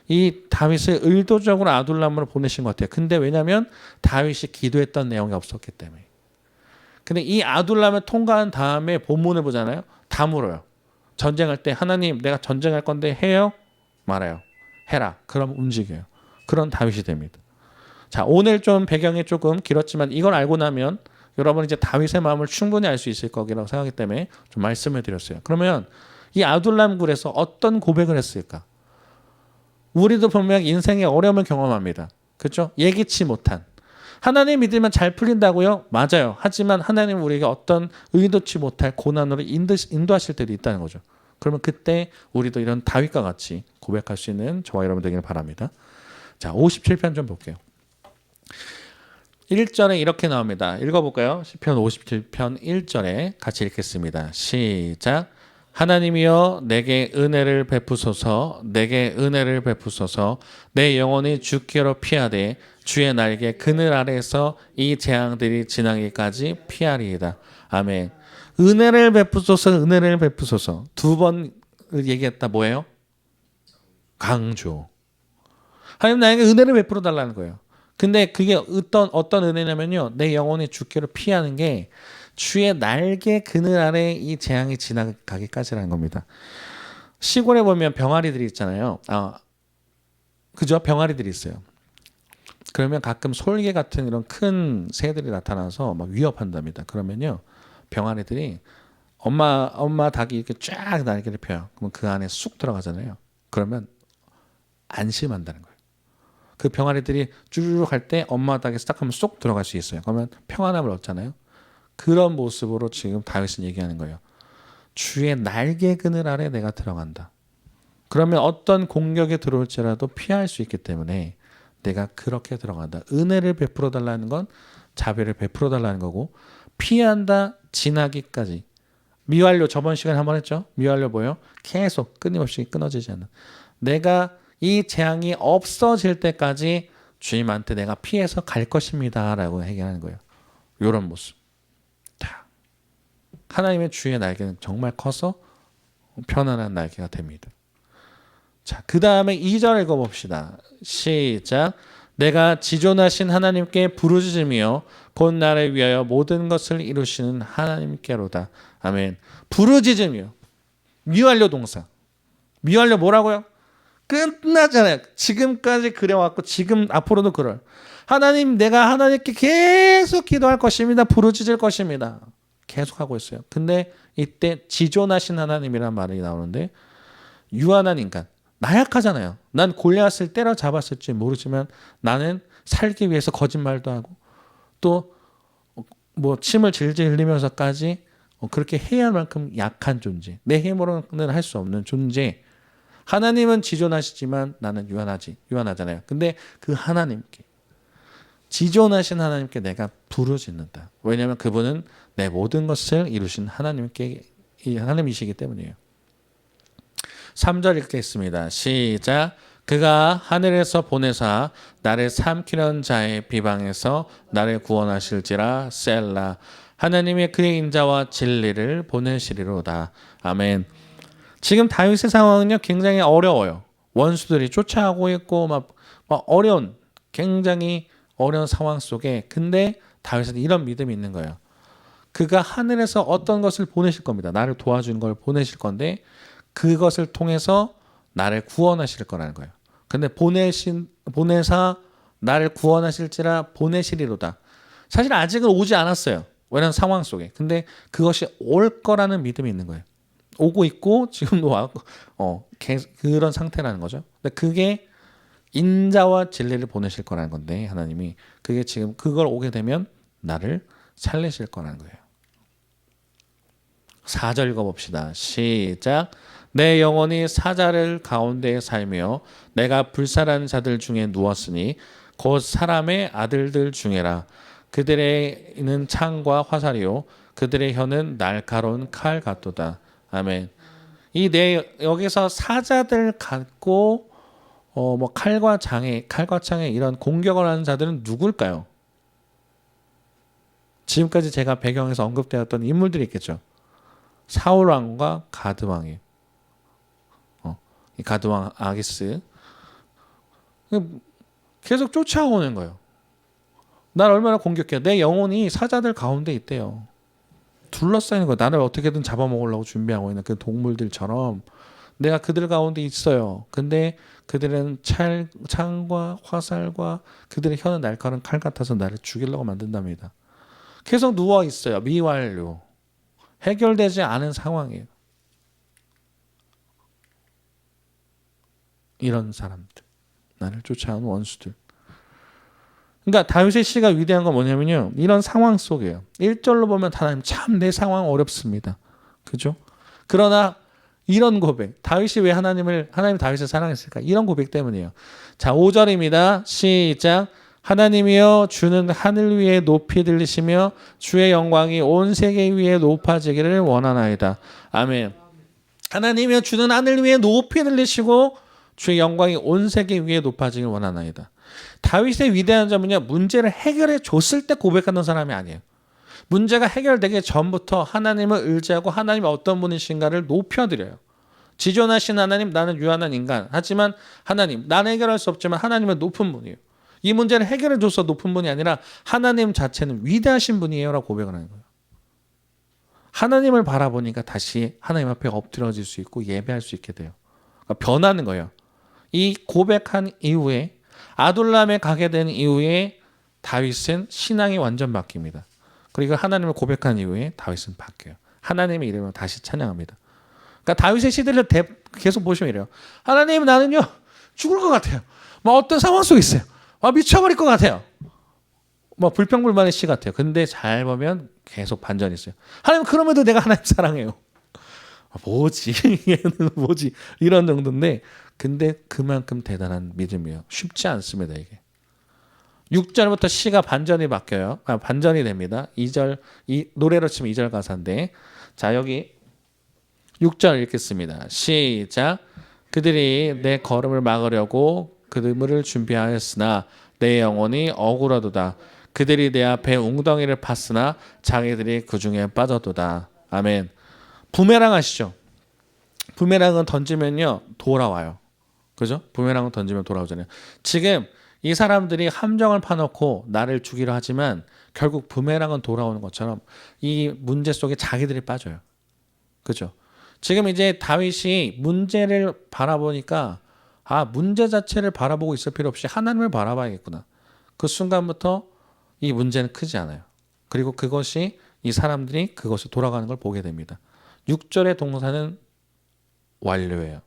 이 다윗을 의도적으로 아둘람으로 보내신 것 같아요. 근데 왜냐하면 다윗이 기도했던 내용이 없었기 때문에. 근데 이 아둘람을 통과한 다음에 본문을 보잖아요. 다 물어요. 전쟁할 때 하나님 내가 전쟁할 건데 해요? 말아요. 해라. 그럼 움직여요. 그런 다윗이 됩니다. 자, 오늘 좀 배경이 조금 길었지만 이걸 알고 나면 여러분 이제 다윗의 마음을 충분히 알 수 있을 거라고 생각하기 때문에 좀 말씀을 드렸어요. 그러면 이 아둘람 굴에서 어떤 고백을 했을까? 우리도 분명 인생의 어려움을 경험합니다. 그렇죠? 예기치 못한. 하나님 믿으면 잘 풀린다고요? 맞아요. 하지만 하나님은 우리에게 어떤 의도치 못할 고난으로 인도하실 때도 있다는 거죠. 그러면 그때 우리도 이런 다윗과 같이 고백할 수 있는 저와 여러분 되기를 바랍니다. 자, 57편 좀 볼게요. 1절에 이렇게 나옵니다. 읽어볼까요? 시편 57편 1절에 같이 읽겠습니다. 시작. 하나님이여 내게 은혜를 베푸소서. 내게 은혜를 베푸소서. 내 영혼이 주께로 피하되 주의 날개 그늘 아래에서 이 재앙들이 지나기까지 피하리이다. 아멘. 은혜를 베푸소서. 은혜를 베푸소서. 두 번 얘기했다. 뭐예요? 강조. 하나님 나에게 은혜를 베풀어 달라는 거예요. 근데 그게 어떤 은혜냐면요. 내 영혼이 주께로 피하는 게 주의 날개 그늘 아래 이 재앙이 지나가기까지라는 겁니다. 시골에 보면 병아리들이 있잖아요. 그죠? 병아리들이 있어요. 그러면 가끔 솔개 같은 이런 큰 새들이 나타나서 막 위협한답니다. 그러면요, 병아리들이 엄마 닭이 이렇게 쫙 날개를 펴요. 그러면 그 안에 쑥 들어가잖아요. 그러면 안심한다는 거예요. 그 병아리들이 쭈르륵 할 때 엄마 닭에 딱 하면 쏙 들어갈 수 있어요. 그러면 평안함을 얻잖아요. 그런 모습으로 지금 다윗은 얘기하는 거예요. 주의 날개 그늘 아래 내가 들어간다. 그러면 어떤 공격에 들어올지라도 피할 수 있기 때문에 내가 그렇게 들어간다. 은혜를 베풀어 달라는 건 자비를 베풀어 달라는 거고, 피한다 지나기까지. 미완료, 저번 시간에 한번 했죠. 미완료 뭐예요? 계속 끊임없이 끊어지지 않는. 내가 이 재앙이 없어질 때까지 주님한테 내가 피해서 갈 것입니다 라고 얘기하는 거예요. 이런 모습. 하나님의 주의 날개는 정말 커서 편안한 날개가 됩니다. 자, 그 다음에 2절 읽어봅시다. 시작. 내가 지존하신 하나님께 부르짖으며 곧 나를 위하여 모든 것을 이루시는 하나님께로다. 아멘. 부르짖으며. 미완료 동사. 미완료 뭐라고요? 끝나잖아요. 지금까지 그래왔고 지금 앞으로도 그럴. 하나님, 내가 하나님께 계속 기도할 것입니다. 부르짖을 것입니다. 계속 하고 있어요. 근데 이때 지존하신 하나님이라는 말이 나오는데, 유한한 인간, 나약하잖아요. 난 골리앗을 때려잡았을지 모르지만 나는 살기 위해서 거짓말도 하고 또 뭐 침을 질질 흘리면서까지 그렇게 해야 할 만큼 약한 존재, 내 힘으로는 할 수 없는 존재. 하나님은 지존하시지만 나는 유한하잖아요. 근데 그 하나님께, 지존하신 하나님께 내가 부르짖는다. 왜냐하면 그분은 내 모든 것을 이루신 하나님이시기 때문이에요. 3절 읽겠습니다. 시작. 그가 하늘에서 보내사 나를 삼키려는 자의 비방에서 나를 구원하실지라. 셀라. 하나님의 그의 인자와 진리를 보내시리로다. 아멘. 지금 다윗의 상황은요, 굉장히 어려워요. 원수들이 쫓아오고 있고 막 어려운, 굉장히 어려운 상황 속에, 근데 다윗은 이런 믿음이 있는 거예요. 그가 하늘에서 어떤 것을 보내실 겁니다. 나를 도와주는 걸 보내실 건데 그것을 통해서 나를 구원하실 거라는 거예요. 근데 보내사 나를 구원하실지라 보내시리로다. 사실 아직은 오지 않았어요. 이런 상황 속에. 근데 그것이 올 거라는 믿음이 있는 거예요. 오고 있고 지금도 와고 그런 상태라는 거죠. 근데 그게 인자와 진리를 보내실 거라는 건데, 하나님이 그게 지금 그걸 오게 되면 나를 살리실 거라는 거예요. 4절 읽어봅시다. 시작. 내 영혼이 사자를 가운데 살며 내가 불살하는 자들 중에 누웠으니 곧 사람의 아들들 중에라. 그들의 창과 화살이요 그들의 혀는 날카로운 칼 같도다. 아멘. 여기서 사자들 같고 칼과 창에 이런 공격을 하는 자들은 누굴까요? 지금까지 제가 배경에서 언급되었던 인물들이 있겠죠. 사울 왕과 가드 왕이에요. 이 가드 왕 아기스 계속 쫓아오는 거예요. 날 얼마나 공격해요. 내 영혼이 사자들 가운데 있대요. 둘러싸이는 거예요. 나를 어떻게든 잡아먹으려고 준비하고 있는 그 동물들처럼 내가 그들 가운데 있어요. 근데 그들은 창과 화살과 그들의 혀는 날카로운 칼 같아서 나를 죽이려고 만든답니다. 계속 누워 있어요. 미완료. 해결되지 않은 상황이에요. 이런 사람들, 나를 쫓아오는 원수들. 그러니까 다윗의 시가 위대한 건 뭐냐면요, 이런 상황 속이에요. 1절로 보면 하나님 참 내 상황 어렵습니다. 그죠? 그러나 이런 고백, 다윗이 왜 하나님 다윗을 사랑했을까? 이런 고백 때문이에요. 자, 5절입니다. 시작. 하나님이여 주는 하늘 위에 높이 들리시며 주의 영광이 온 세계 위에 높아지기를 원하나이다. 아멘. 하나님이여 주는 하늘 위에 높이 들리시고 주의 영광이 온 세계 위에 높아지기를 원하나이다. 다윗의 위대한 점은요, 문제를 해결해 줬을 때 고백하는 사람이 아니에요. 문제가 해결되기 전부터 하나님을 의지하고 하나님이 어떤 분이신가를 높여드려요. 지존하신 하나님, 나는 유한한 인간. 하지만 하나님, 나는 해결할 수 없지만 하나님은 높은 분이에요. 이 문제를 해결해 줘서 높은 분이 아니라 하나님 자체는 위대하신 분이에요 라고 고백을 하는 거예요. 하나님을 바라보니까 다시 하나님 앞에 엎드려질 수 있고 예배할 수 있게 돼요. 그러니까 변하는 거예요. 이 고백한 이후에 아둘람에 가게 된 이후에 다윗은 신앙이 완전 바뀝니다. 그리고 하나님을 고백한 이후에 다윗은 바뀌어요. 하나님의 이름을 다시 찬양합니다. 그러니까 다윗의 시대를 계속 보시면 이래요. 하나님 나는요 죽을 것 같아요. 막 어떤 상황 속에 있어요. 미쳐버릴 것 같아요. 불평불만의 시 같아요. 근데 잘 보면 계속 반전이 있어요. 하나님 그럼에도 내가 하나님 사랑해요. 뭐지? 얘는 뭐지? 이런 정도인데 근데 그만큼 대단한 믿음이에요. 쉽지 않습니다 이게. 6절부터 시가 반전이 바뀌어요. 반전이 됩니다. 2절 이 노래로 치면 2절 가사인데 자 여기 6절 읽겠습니다. 시작. 그들이 내 걸음을 막으려고 그물을 준비하였으나 내 영혼이 억울하도다. 그들이 내 앞에 웅덩이를 팠으나 자기들이 그 중에 빠져도다. 아멘. 부메랑 아시죠? 부메랑은 던지면요 돌아와요. 그죠? 부메랑은 던지면 돌아오잖아요. 지금 이 사람들이 함정을 파놓고 나를 죽이려 하지만 결국 부메랑은 돌아오는 것처럼 이 문제 속에 자기들이 빠져요. 그죠? 지금 이제 다윗이 문제를 바라보니까 문제 자체를 바라보고 있을 필요 없이 하나님을 바라봐야겠구나. 그 순간부터 이 문제는 크지 않아요. 그리고 그것이 이 사람들이 그것을 돌아가는 걸 보게 됩니다. 6절의 동사는 완료예요.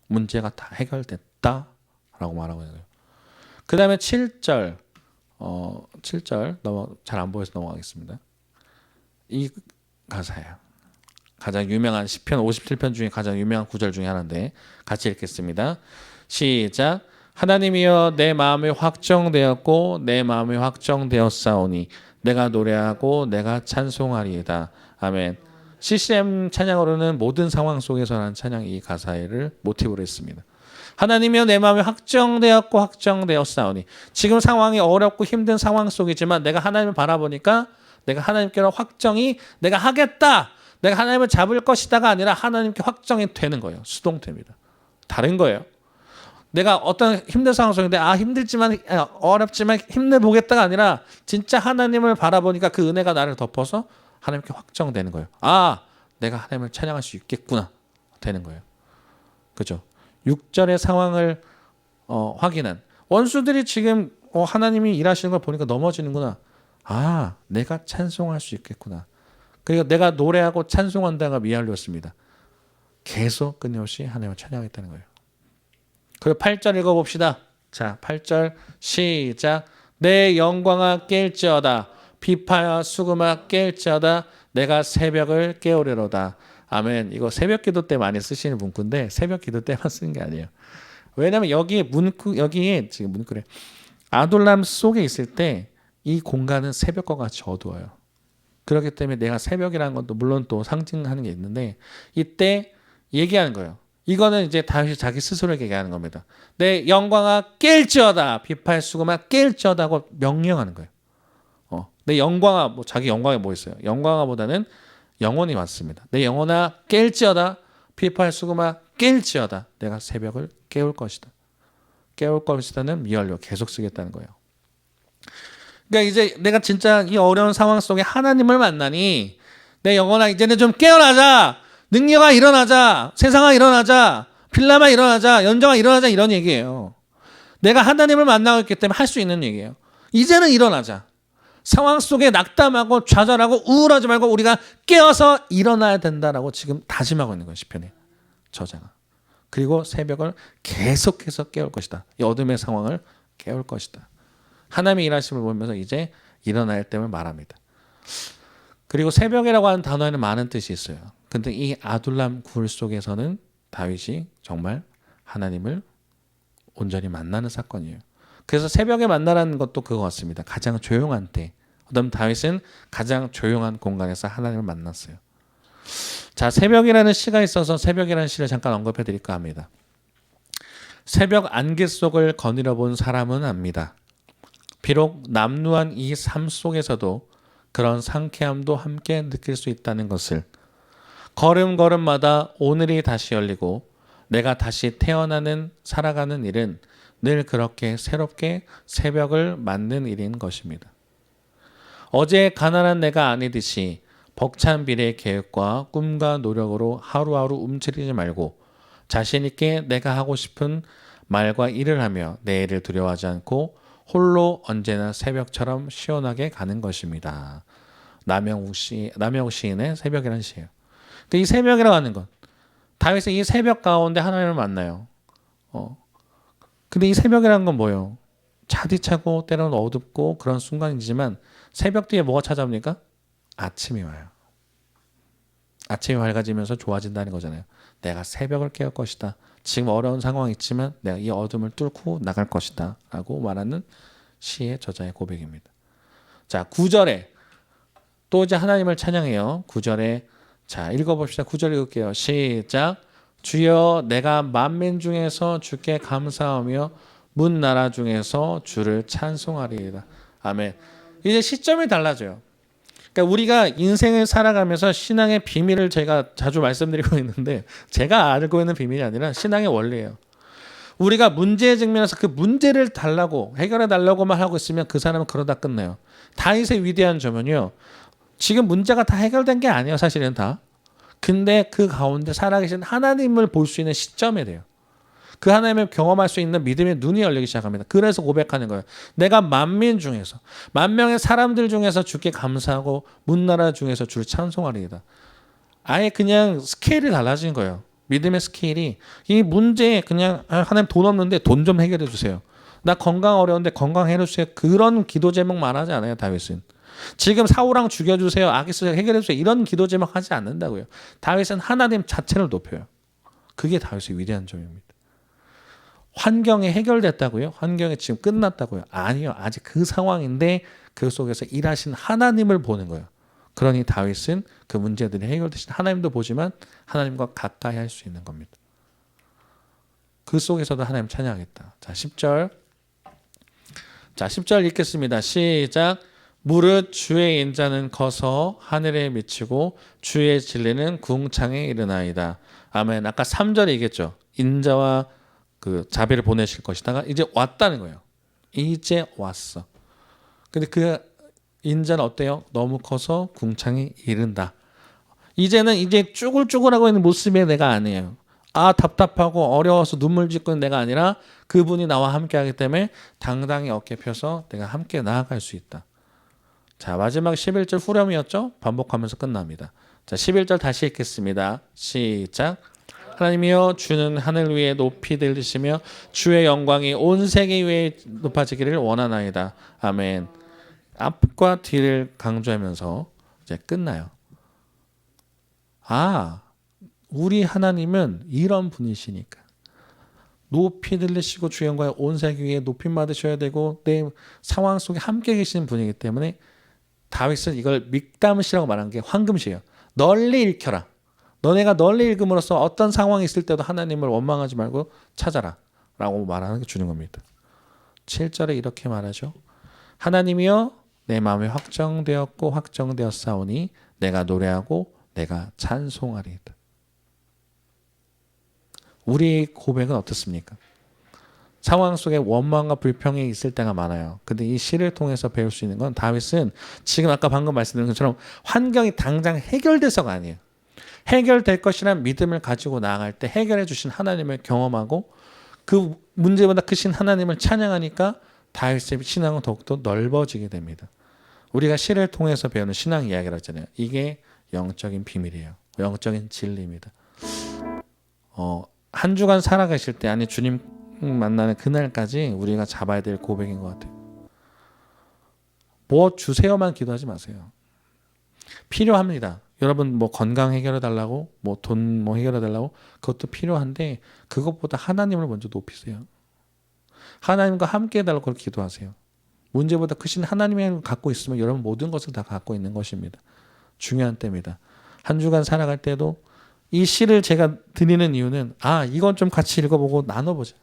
문제가 다 해결됐다라고 말하고 있는 거예요. 그 다음에 7절 7절 잘 안 보여서 넘어가겠습니다. 이 가사예요. 가장 유명한 시편 57편 중에 가장 유명한 구절 중에 하나인데 같이 읽겠습니다. 시작. 하나님이여 내 마음이 확정되었고 내 마음이 확정되었사오니 내가 노래하고 내가 찬송하리이다. 아멘. CCM 찬양으로는 모든 상황 속에서 하는 찬양 이 가사를 모티브로 했습니다. 하나님이여 내 마음이 확정되었고 확정되었사오니 지금 상황이 어렵고 힘든 상황 속이지만 내가 하나님을 바라보니까 내가 하나님께로 확정이 내가 하겠다. 내가 하나님을 잡을 것이다가 아니라 하나님께 확정이 되는 거예요. 수동됩니다. 다른 거예요. 내가 어떤 힘든 상황 속인데 힘들지만 어렵지만 힘내보겠다가 아니라 진짜 하나님을 바라보니까 그 은혜가 나를 덮어서 하나님께 확정되는 거예요. 내가 하나님을 찬양할 수 있겠구나 되는 거예요. 그죠? 6절의 상황을 확인한 원수들이 지금 하나님이 일하시는 걸 보니까 넘어지는구나. 내가 찬송할 수 있겠구나. 그리고 내가 노래하고 찬송한다가 미알렸습니다. 계속 끊임없이 하나님을 찬양했다는 거예요. 그리고 8절 읽어봅시다. 자, 8절 시작. 내 영광아 깰지어다. 비파야 수금아 깰지어다. 내가 새벽을 깨우리로다. 아멘. 이거 새벽 기도 때 많이 쓰시는 문구인데 새벽 기도 때만 쓰는 게 아니에요. 왜냐하면 여기에 지금 문구래. 아둘람 속에 있을 때 이 공간은 새벽과 같이 어두워요. 그렇기 때문에 내가 새벽이라는 것도 물론 또 상징하는 게 있는데 이때 얘기하는 거예요. 이거는 이제 다윗이 자기 스스로에게 얘기하는 겁니다. 내 영광아 깰지어다. 비파의 수금아 깰지어다고 명령하는 거예요. 내 영광아 자기 영광에 뭐 있어요? 영광아보다는 영혼이 맞습니다. 내 영혼아 깰지어다. 비파의 수금아 깰지어다. 내가 새벽을 깨울 것이다. 깨울 것이다는 미완료 계속 쓰겠다는 거예요. 그러니까 이제 내가 진짜 이 어려운 상황 속에 하나님을 만나니 내 영혼아 이제는 좀 깨어나자. 능력아 일어나자. 세상아 일어나자. 빌람아 일어나자. 연정아 일어나자. 이런 얘기예요. 내가 하나님을 만나고 있기 때문에 할 수 있는 얘기예요. 이제는 일어나자. 상황 속에 낙담하고 좌절하고 우울하지 말고 우리가 깨어서 일어나야 된다라고 지금 다짐하고 있는 거예요. 시편의 저자가. 그리고 새벽을 계속해서 깨울 것이다. 이 어둠의 상황을 깨울 것이다. 하나님의 일하심을 보면서 이제 일어날 때를 말합니다. 그리고 새벽이라고 하는 단어에는 많은 뜻이 있어요. 근데 이 아둘람 굴 속에서는 다윗이 정말 하나님을 온전히 만나는 사건이에요. 그래서 새벽에 만나라는 것도 그거 같습니다. 가장 조용한 때. 그다음 다윗은 가장 조용한 공간에서 하나님을 만났어요. 자, 새벽이라는 시가 있어서 새벽이라는 시를 잠깐 언급해 드릴까 합니다. 새벽 안개 속을 거닐어 본 사람은 압니다. 비록 남루한 이 삶 속에서도 그런 상쾌함도 함께 느낄 수 있다는 것을 걸음걸음마다 오늘이 다시 열리고 내가 다시 태어나는 살아가는 일은 늘 그렇게 새롭게 새벽을 맞는 일인 것입니다. 어제 가난한 내가 아니듯이 벅찬 미래의 계획과 꿈과 노력으로 하루하루 움츠리지 말고 자신 있게 내가 하고 싶은 말과 일을 하며 내일을 두려워하지 않고 홀로 언제나 새벽처럼 시원하게 가는 것입니다. 남영욱 시인의 새벽이라는 시예요. 근데 이 새벽이라고 하는 건 다윗은 이 새벽 가운데 하나님을 만나요. 근데 이 새벽이라는 건 뭐예요? 차디차고 때로는 어둡고 그런 순간이지만 새벽 뒤에 뭐가 찾아옵니까? 아침이 와요. 아침이 밝아지면서 좋아진다는 거잖아요. 내가 새벽을 깨울 것이다. 지금 어려운 상황이 있지만 내가 이 어둠을 뚫고 나갈 것이다 라고 말하는 시의 저자의 고백입니다. 자, 9절에 또 이제 하나님을 찬양해요. 9절에 자, 읽어봅시다. 9절 읽을게요. 시작. 주여 내가 만민 중에서 주께 감사하며 문 나라 중에서 주를 찬송하리이다. 아멘. 이제 시점이 달라져요. 그러니까 우리가 인생을 살아가면서 신앙의 비밀을 제가 자주 말씀드리고 있는데 제가 알고 있는 비밀이 아니라 신앙의 원리예요. 우리가 문제에 직면해서 그 문제를 달라고 해결해 달라고만 하고 있으면 그 사람은 그러다 끝나요. 다윗의 위대한 점은요. 지금 문제가 다 해결된 게 아니에요. 사실은 다. 근데 그 가운데 살아계신 하나님을 볼 수 있는 시점에 돼요. 그 하나님을 경험할 수 있는 믿음의 눈이 열리기 시작합니다. 그래서 고백하는 거예요. 내가 만민 중에서 만 명의 사람들 중에서 주께 감사하고 문나라 중에서 주를 찬송하리이다. 아예 그냥 스케일이 달라진 거예요. 믿음의 스케일이 이 문제에 그냥 하나님 돈 없는데 돈 좀 해결해 주세요. 나 건강 어려운데 건강 해결해 주세요. 그런 기도 제목만 하지 않아요. 다윗은. 지금 사울왕 죽여주세요. 아기스 해결해 주세요. 이런 기도 제목 하지 않는다고요. 다윗은 하나님 자체를 높여요. 그게 다윗의 위대한 점입니다. 환경이 해결됐다고요? 환경이 지금 끝났다고요? 아니요. 아직 그 상황인데 그 속에서 일하신 하나님을 보는 거예요. 그러니 다윗은 그 문제들이 해결되신 하나님도 보지만 하나님과 가까이 할 수 있는 겁니다. 그 속에서도 하나님 찬양하겠다. 자, 10절. 자, 10절 읽겠습니다. 시작. 무릇 주의 인자는 커서 하늘에 미치고 주의 진리는 궁창에 이르나이다. 아멘. 아까 3절에 얘기했죠. 인자와 그 자비를 보내실 것이다가 이제 왔다는 거예요. 이제 왔어. 근데 그 인자는 어때요? 너무 커서 궁창에 이른다. 이제는 이제 쭈글쭈글하고 있는 모습이 내가 아니에요. 아, 답답하고 어려워서 눈물 짓고 있는 내가 아니라 그분이 나와 함께 하기 때문에 당당히 어깨 펴서 내가 함께 나아갈 수 있다. 자, 마지막 11절 후렴이었죠? 반복하면서 끝납니다. 자, 11절 다시 읽겠습니다. 시작. 하나님이여 주는 하늘 위에 높이 들리시며 주의 영광이 온 세계 위에 높아지기를 원하나이다. 아멘. 앞과 뒤를 강조하면서 이제 끝나요. 아, 우리 하나님은 이런 분이시니까 높이 들리시고 주의 영광이 온 세계 위에 높임 받으셔야 되고 내 상황 속에 함께 계시는 분이기 때문에 다윗은 이걸 믹담시라고 말한 게 황금시예요. 널리 읽혀라. 너네가 널리 읽음으로써 어떤 상황이 있을 때도 하나님을 원망하지 말고 찾아라 라고 말하는 게 주는 겁니다. 7절에 이렇게 말하죠. 하나님이여 내 마음에 확정되었고 확정되었사오니 내가 노래하고 내가 찬송하리이다. 우리의 고백은 어떻습니까? 상황 속에 원망과 불평이 있을 때가 많아요. 근데 이 시를 통해서 배울 수 있는 건 다윗은 지금 아까 방금 말씀드린 것처럼 환경이 당장 해결돼서가 아니에요. 해결될 것이란 믿음을 가지고 나아갈 때 해결해 주신 하나님을 경험하고 그 문제보다 크신 하나님을 찬양하니까 다윗의 신앙은 더욱더 넓어지게 됩니다. 우리가 시를 통해서 배우는 신앙 이야기라고 했잖아요. 이게 영적인 비밀이에요. 영적인 진리입니다. 한 주간 살아가실 때 아니 주님 만나는 그날까지 우리가 잡아야 될 고백인 것 같아요. 뭐 주세요만 기도하지 마세요. 필요합니다. 여러분 뭐 건강 해결해 달라고 뭐 돈 뭐 해결해 달라고 그것도 필요한데 그것보다 하나님을 먼저 높이세요. 하나님과 함께 해달라고 그렇게 기도하세요. 문제보다 크신 하나님을 갖고 있으면 여러분 모든 것을 다 갖고 있는 것입니다. 중요한 때입니다. 한 주간 살아갈 때도 이 시를 제가 드리는 이유는 이건 좀 같이 읽어보고 나눠보자.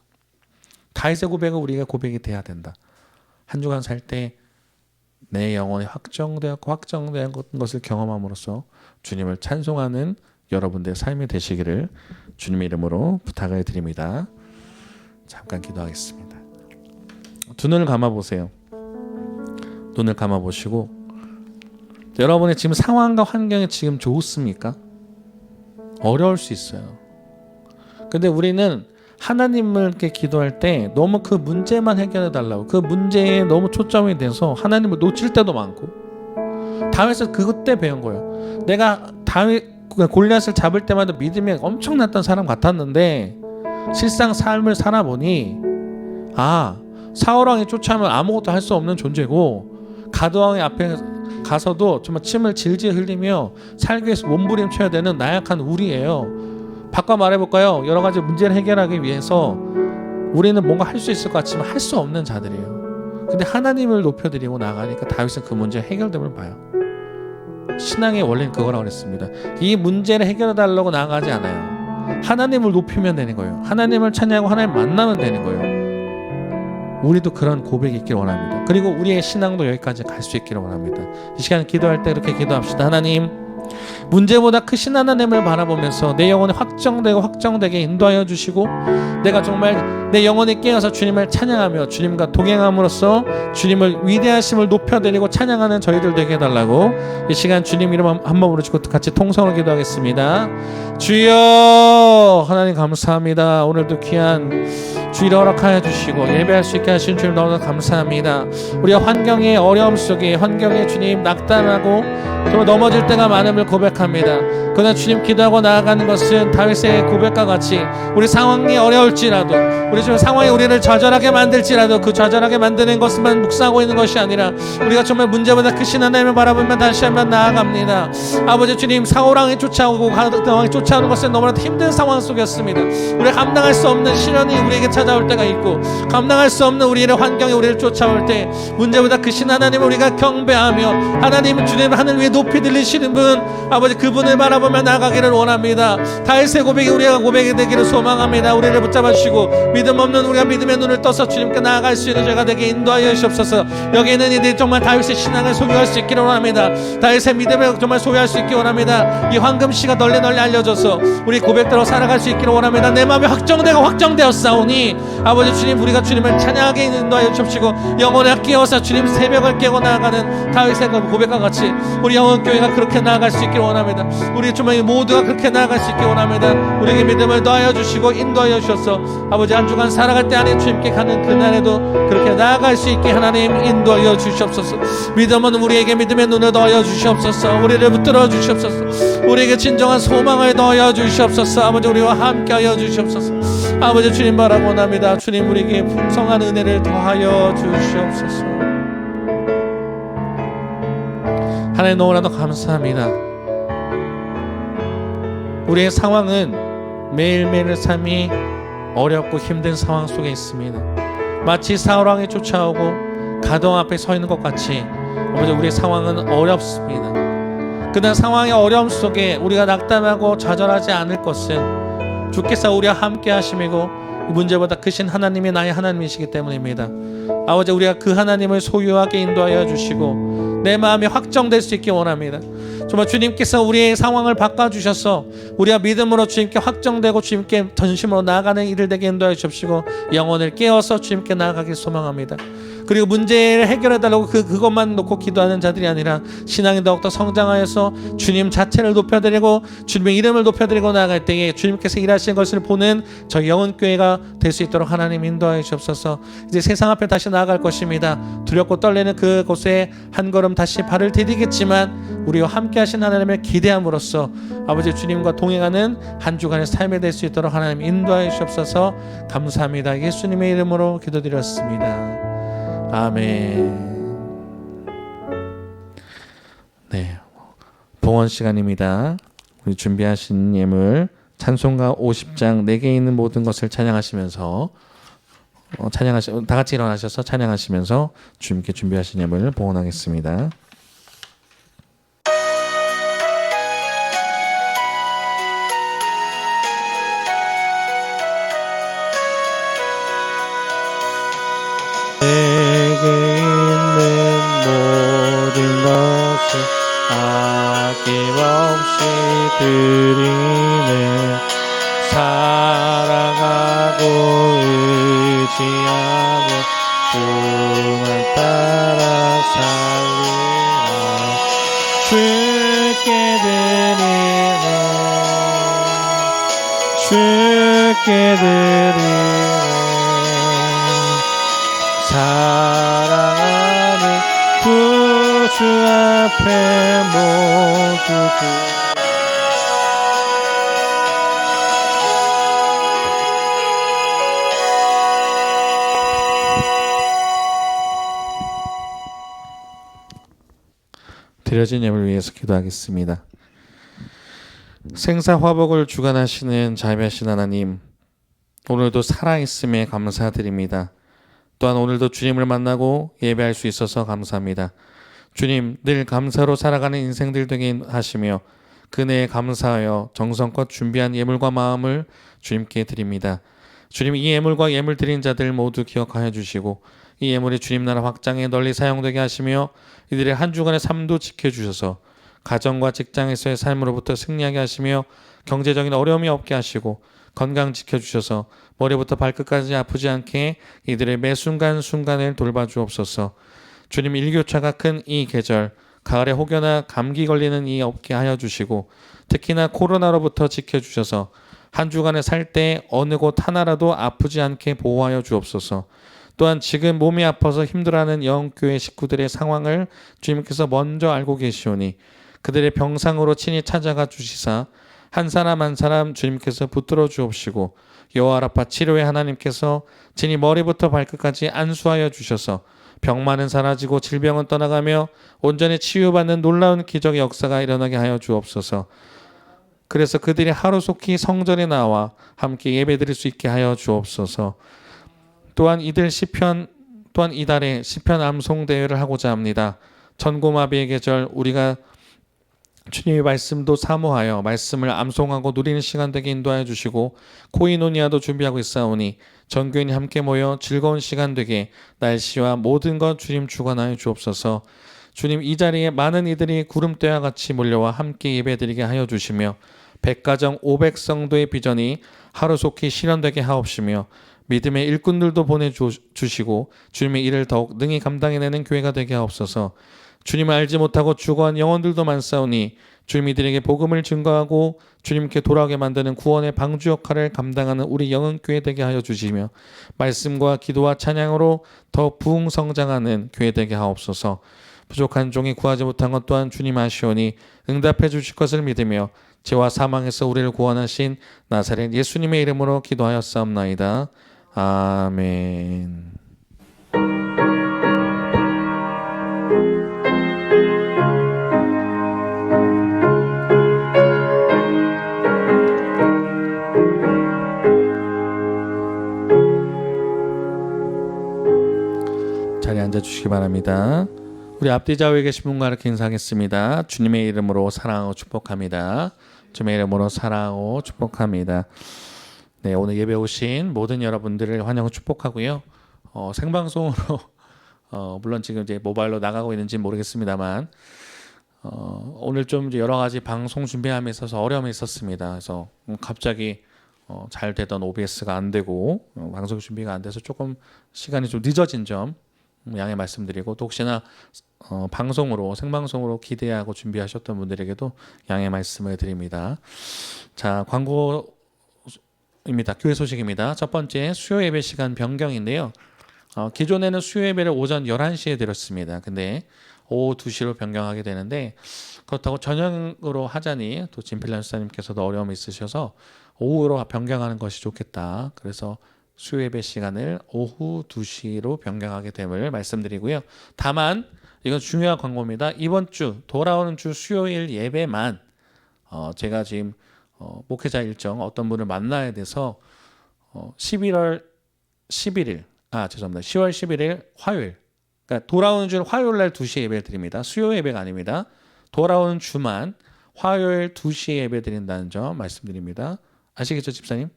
다윗의 고백은 우리가 고백이 돼야 된다. 한 주간 살 때 내 영혼이 확정되었고 확정된 것을 경험함으로써 주님을 찬송하는 여러분들의 삶이 되시기를 주님의 이름으로 부탁을 드립니다. 잠깐 기도하겠습니다. 두 눈을 감아보세요. 눈을 감아보시고 여러분의 지금 상황과 환경이 지금 좋습니까? 어려울 수 있어요. 근데 우리는 하나님을 이렇게 기도할 때 너무 그 문제만 해결해 달라고, 그 문제에 너무 초점이 돼서 하나님을 놓칠 때도 많고, 다윗은 그때 배운 거예요. 내가 골리앗을 잡을 때마다 믿음이 엄청났던 사람 같았는데 실상 삶을 살아보니 사울왕이 쫓아오면 아무것도 할 수 없는 존재고, 가드왕의 앞에 가서도 정말 침을 질질 흘리며 살기 위해서 몸부림쳐야 되는 나약한 우리예요. 바꿔 말해볼까요? 여러 가지 문제를 해결하기 위해서 우리는 뭔가 할 수 있을 것 같지만 할 수 없는 자들이에요. 근데 하나님을 높여드리고 나가니까 다윗은 그 문제 해결됨을 봐요. 신앙의 원리는 그거라고 그랬습니다. 이 문제를 해결해달라고 나아가지 않아요. 하나님을 높이면 되는 거예요. 하나님을 찬양하고 하나님 만나면 되는 거예요. 우리도 그런 고백이 있기를 원합니다. 그리고 우리의 신앙도 여기까지 갈 수 있기를 원합니다. 이 시간 기도할 때 이렇게 기도합시다. 하나님, 문제보다 크신 하나님을 바라보면서 내 영혼이 확정되게 인도하여 주시고, 내가 정말 내 영혼이 깨어서 주님을 찬양하며 주님과 동행함으로써 주님을 위대하심을 높여드리고 찬양하는 저희들 되게 해달라고 이 시간 주님 이름 한 번 부르시고 같이 통성으로 기도하겠습니다. 주여, 하나님 감사합니다. 오늘도 귀한 주일을 허락하여 주시고 예배할 수 있게 하신 주님 너무 감사합니다. 우리가 환경의 어려움 속에, 환경에 주님 낙담하고 정말 넘어질 때가 많음을 고백합니다. 그러나 주님 기도하고 나아가는 것은 다윗의 고백과 같이 우리 상황이 어려울지라도, 우리 지금 상황이 우리를 좌절하게 만들지라도 그 좌절하게 만드는 것만 묵상하고 있는 것이 아니라 우리가 정말 문제보다 크신 하나님을 바라보며 다시 한번 나아갑니다. 아버지 주님, 사울왕이 쫓아오고 가드왕이 쫓아오는 것은 너무나 힘든 상황 속이었습니다. 우리가 감당할 수 없는 시련이 우리에게 찾아올 때가 있고, 감당할 수 없는 우리의 환경이 우리를 쫓아올 때 문제보다 크신 하나님을 우리가 경배하며, 하나님은 주님 하늘 위에 높이 들리시는 분, 아버지 그분을 바라보며 나아가기를 원합니다. 다윗의 고백이 우리가 고백이 되기를 소망합니다. 우리를 붙잡아 주시고 믿음 없는 우리가 믿음의 눈을 떠서 주님께 나아갈 수 있는 죄가 되게 인도하여 주시옵소서. 여기 있는 이들이 정말 다윗의 신앙을 소유할 수 있기를 원합니다. 다윗의 믿음을 정말 소유할 수 있기를 원합니다. 이 황금씨가 널리 알려져서 우리 고백대로 살아갈 수 있기를 원합니다. 내 마음이 확정되었사오니 아버지 주님, 우리가 주님을 찬양하게 인도하여 주시고 영혼을 깨워서 주님 새벽을 깨고 나아가는 다윗의 고백과 같이 우리 영혼교회가 그렇게 나아갈 수 있기를 원합니다. 우리 주님 모두가 그렇게 나아갈 수 있기를 원합니다. 우리에게 믿음을 더하여 주시고 인도하여 주셔서 아버지 한 주간 살아갈 때 안에 주님께 가는 그날에도 그렇게 나아갈 수 있게 하나님 인도하여 주시옵소서. 믿음은 우리에게 믿음의 눈을 더하여 주시옵소서. 우리를 붙들어 주시옵소서. 우리에게 진정한 소망을 더하여 주시옵소서. 아버지 우리와 함께하여 주시옵소서. 아버지 주님 바라고 원합니다. 주님 우리에게 풍성한 은혜를 더하여 주시옵소서. 하나님 너무나도 감사합니다. 우리의 상황은 매일매일의 삶이 어렵고 힘든 상황 속에 있습니다. 마치 사울왕이 쫓아오고 가드왕 앞에 서 있는 것 같이 아버지 우리의 상황은 어렵습니다. 그러나 상황의 어려움 속에 우리가 낙담하고 좌절하지 않을 것은 주께서 우리와 함께 하심이고 이 문제보다 크신 하나님이 나의 하나님이시기 때문입니다. 아버지 우리가 그 하나님을 소유하게 인도하여 주시고 내 마음이 확정될 수 있게 원합니다. 정말 주님께서 우리의 상황을 바꿔주셔서 우리가 믿음으로 주님께 확정되고 주님께 전심으로 나아가는 일을 되게 인도하여 주시고 영혼을 깨워서 주님께 나아가길 소망합니다. 그리고 문제를 해결해달라고 그것만 놓고 기도하는 자들이 아니라 신앙이 더욱더 성장하여서 주님 자체를 높여드리고 주님의 이름을 높여드리고 나아갈 때에 주님께서 일하시는 것을 보는 저희 영혼교회가 될 수 있도록 하나님 인도하여 주옵소서. 이제 세상 앞에 다시 나아갈 것입니다. 두렵고 떨리는 그곳에 한 걸음 다시 발을 디디겠지만 우리와 함께 하신 하나님을 기대함으로써 아버지 주님과 동행하는 한 주간의 삶이 될 수 있도록 하나님 인도하여 주옵소서. 감사합니다. 예수님의 이름으로 기도드렸습니다. 아멘. 네, 봉헌 시간입니다. 우리 준비하신 예물 찬송가 50장 내게 있는 모든 것을 찬양하시면서 다 같이 일어나셔서 찬양하시면서 주님께 준비하신 예물을 봉헌하겠습니다. 내게 있는 모든 것을 아낌없이 드리네. 사랑하고 의지하며 주만 따라 살리라. 주 주께 드리네. 사랑하는 구주 앞에 모두 드려진 예물 위해서 기도하겠습니다. 생사화복을 주관하시는 자비하신 하나님, 오늘도 살아있음에 감사드립니다. 또한 오늘도 주님을 만나고 예배할 수 있어서 감사합니다. 주님, 늘 감사로 살아가는 인생들 되게 하시며 그 은혜에 감사하여 정성껏 준비한 예물과 마음을 주님께 드립니다. 주님, 이 예물과 예물 드린 자들 모두 기억하여 주시고 이 예물이 주님 나라 확장에 널리 사용되게 하시며 이들의 한 주간의 삶도 지켜주셔서 가정과 직장에서의 삶으로부터 승리하게 하시며 경제적인 어려움이 없게 하시고 건강 지켜주셔서 머리부터 발끝까지 아프지 않게 이들의 매 순간순간을 돌봐주옵소서. 주님, 일교차가 큰 이 계절, 가을에 혹여나 감기 걸리는 이 없게 하여 주시고 특히나 코로나로부터 지켜주셔서 한 주간에 살 때 어느 곳 하나라도 아프지 않게 보호하여 주옵소서. 또한 지금 몸이 아파서 힘들어하는 영교회 식구들의 상황을 주님께서 먼저 알고 계시오니 그들의 병상으로 친히 찾아가 주시사 한 사람 한 사람 주님께서 붙들어 주옵시고 여호와 라파 치료의 하나님께서 친히 머리부터 발끝까지 안수하여 주셔서 병만은 사라지고 질병은 떠나가며 온전히 치유받는 놀라운 기적의 역사가 일어나게 하여 주옵소서. 그래서 그들이 하루속히 성전에 나와 함께 예배드릴 수 있게 하여 주옵소서. 또한 이들 시편 또한 이달에 시편 암송 대회를 하고자 합니다. 천고마비의 계절 우리가 주님의 말씀도 사모하여 말씀을 암송하고 누리는 시간 되게 인도하여 주시고 코이노니아도 준비하고 있사오니 전교인이 함께 모여 즐거운 시간 되게 날씨와 모든 것 주님 주관하여 주옵소서. 주님, 이 자리에 많은 이들이 구름대와 같이 몰려와 함께 예배드리게 하여 주시며 100가정 500성도의 비전이 하루속히 실현되게 하옵시며 믿음의 일꾼들도 보내주시고 주님의 일을 더욱 능히 감당해내는 교회가 되게 하옵소서. 주님을 알지 못하고 죽어간 영혼들도 많사오니 주님 이들에게 복음을 증거하고 주님께 돌아오게 만드는 구원의 방주 역할을 감당하는 우리 영흥교회 되게 하여 주시며 말씀과 기도와 찬양으로 더 부흥성장하는 교회 되게 하옵소서. 부족한 종이 구하지 못한 것 또한 주님 아시오니 응답해 주실 것을 믿으며 죄와 사망에서 우리를 구원하신 나사렛 예수님의 이름으로 기도하였사옵나이다. 아멘. 자리에 앉아주시기 바랍니다. 우리 앞뒤 좌우에 계신 분과 이렇게 인사하겠습니다. 주님의 이름으로 사랑하고 축복합니다. 주님의 이름으로 사랑하고 축복합니다. 네, 오늘 예배 오신 모든 여러분들을 환영하고 축복하고요. 생방송으로 물론 지금 이제 모바일로 나가고 있는지 모르겠습니다만 오늘 좀 이제 여러 가지 방송 준비함에 있어서 어려움이 있었습니다. 그래서 갑자기 잘 되던 OBS가 안 되고 방송 준비가 안 돼서 조금 시간이 좀 늦어진 점 양해 말씀드리고 또 혹시나 방송으로 생방송으로 기대하고 준비하셨던 분들에게도 양해 말씀을 드립니다. 자, 광고입니다. 교회 소식입니다. 첫 번째 수요 예배 시간 변경인데요. 기존에는 수요 예배를 오전 11시에 드렸습니다. 근데 오후 2시로 변경하게 되는데 그렇다고 저녁으로 하자니 또 진필란 수사님께서도 어려움이 있으셔서 오후로 변경하는 것이 좋겠다. 그래서 수요 예배 시간을 오후 2시로 변경하게 됨을 말씀드리고요. 다만 이건 중요한 광고입니다. 이번 주 돌아오는 주 수요일 예배만 제가 지금 목회자 일정 어떤 분을 만나야 돼서 10월 11일 화요일, 그러니까 돌아오는 주 화요일 날 2시에 예배 드립니다. 수요 예배가 아닙니다. 돌아오는 주만 화요일 2시에 예배 드린다는 점 말씀드립니다. 아시겠죠, 집사님?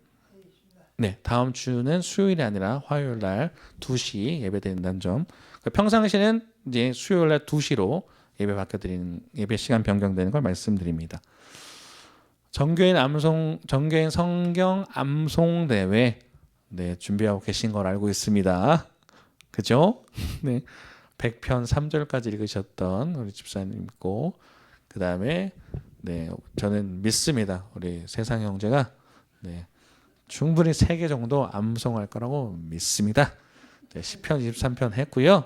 네, 다음 주는 수요일이 아니라 화요일 날 2시 예배 드린다는 점. 평상시에는 이제 수요일 날 2시로 예배 받게 드리는 예배 시간 변경되는 걸 말씀드립니다. 정교인 성경 암송 대회 네, 준비하고 계신 걸 알고 있습니다. 그죠? 네. 100편 3절까지 읽으셨던 우리 집사님 있고 그다음에 네, 저는 믿습니다. 우리 세상 형제가 네. 충분히 3개 정도 암송할 거라고 믿습니다. 네, 10편, 23편 했고요.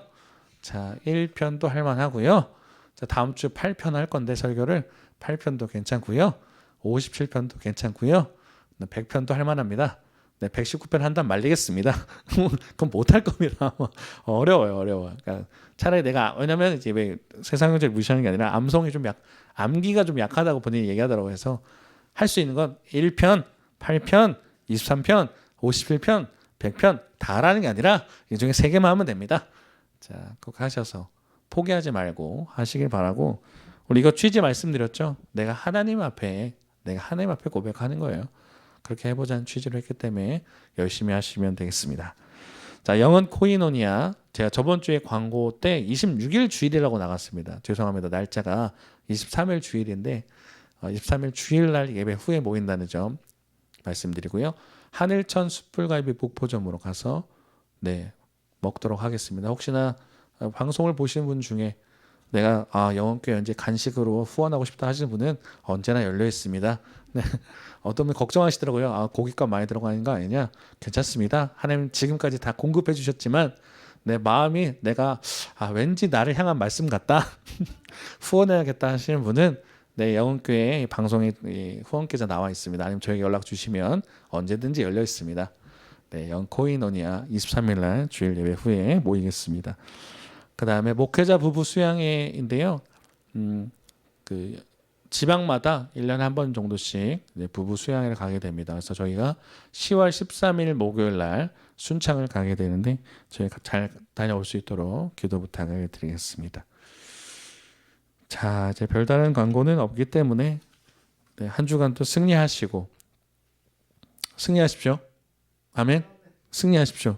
자, 1편도 할 만하고요. 자, 다음 주 8편 할 건데 설교를 8편도 괜찮고요. 57편도 괜찮고요. 100편도 할 만합니다. 네, 119편 한단 말리겠습니다. 그건 못할 겁니다. 어려워요. 그러니까 차라리 내가 왜냐면 이제 왜 세상 경제를 무시하는 게 아니라 암송이 좀 암기가 좀 약하다고 본인이 얘기하더라고요. 해서 할 수 있는 건 1편, 8편, 23편, 51편, 100편 다 하라는 게 아니라 이 중에 3개만 하면 됩니다. 자, 꼭 하셔서 포기하지 말고 하시길 바라고, 우리 이거 취지 말씀드렸죠. 내가 하나님 앞에 고백하는 거예요. 그렇게 해보자는 취지로 했기 때문에 열심히 하시면 되겠습니다. 자, 영은 코이노니아, 제가 저번 주에 광고 때 26일 주일이라고 나갔습니다. 죄송합니다. 날짜가 23일 주일인데 23일 주일날 예배 후에 모인다는 점 말씀드리고요. 하늘천 숯불갈비 목포점으로 가서 네, 먹도록 하겠습니다. 혹시나 방송을 보시는 분 중에 내가 영원교회 연재 간식으로 후원하고 싶다 하시는 분은 언제나 열려 있습니다. 네. 어떤 분 걱정하시더라고요. 고깃값 많이 들어가는 거 아니냐? 괜찮습니다. 하나님 지금까지 다 공급해 주셨지만 내 마음이 내가 왠지 나를 향한 말씀 같다. 후원해야겠다 하시는 분은 네, 영원교회 방송에 후원 계좌 나와 있습니다. 아니면 저에게 연락 주시면 언제든지 열려 있습니다. 네, 영코이노니아 23일 날 주일 예배 후에 모이겠습니다. 그 다음에 목회자 부부 수양회인데요. 그 지방마다 1년에 한 번 정도씩 부부 수양회를 가게 됩니다. 그래서 저희가 10월 13일 목요일 날 순창을 가게 되는데 저희가 잘 다녀올 수 있도록 기도 부탁을 드리겠습니다. 자, 이제 별다른 광고는 없기 때문에 네, 한 주간 또 승리하십시오. 아멘. 승리하십시오.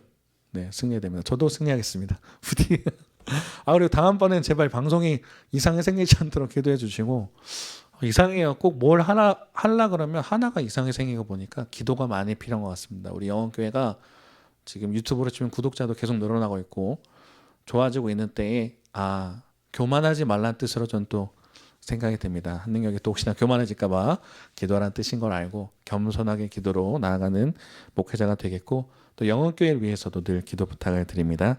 네, 승리됩니다. 저도 승리하겠습니다. 부디. 그리고 다음번엔 제발 방송이 이상이 생기지 않도록 기도해 주시고, 이상해요. 꼭 뭘 하려 그러면 하나가 이상이 생기고 보니까 기도가 많이 필요한 것 같습니다. 우리 영원교회가 지금 유튜브로 치면 구독자도 계속 늘어나고 있고 좋아지고 있는 때에 교만하지 말라는 뜻으로 전 또 생각이 됩니다. 한능력이 또 혹시나 교만해질까봐 기도하라는 뜻인 걸 알고 겸손하게 기도로 나아가는 목회자가 되겠고, 또 영원교회를 위해서도 늘 기도 부탁을 드립니다.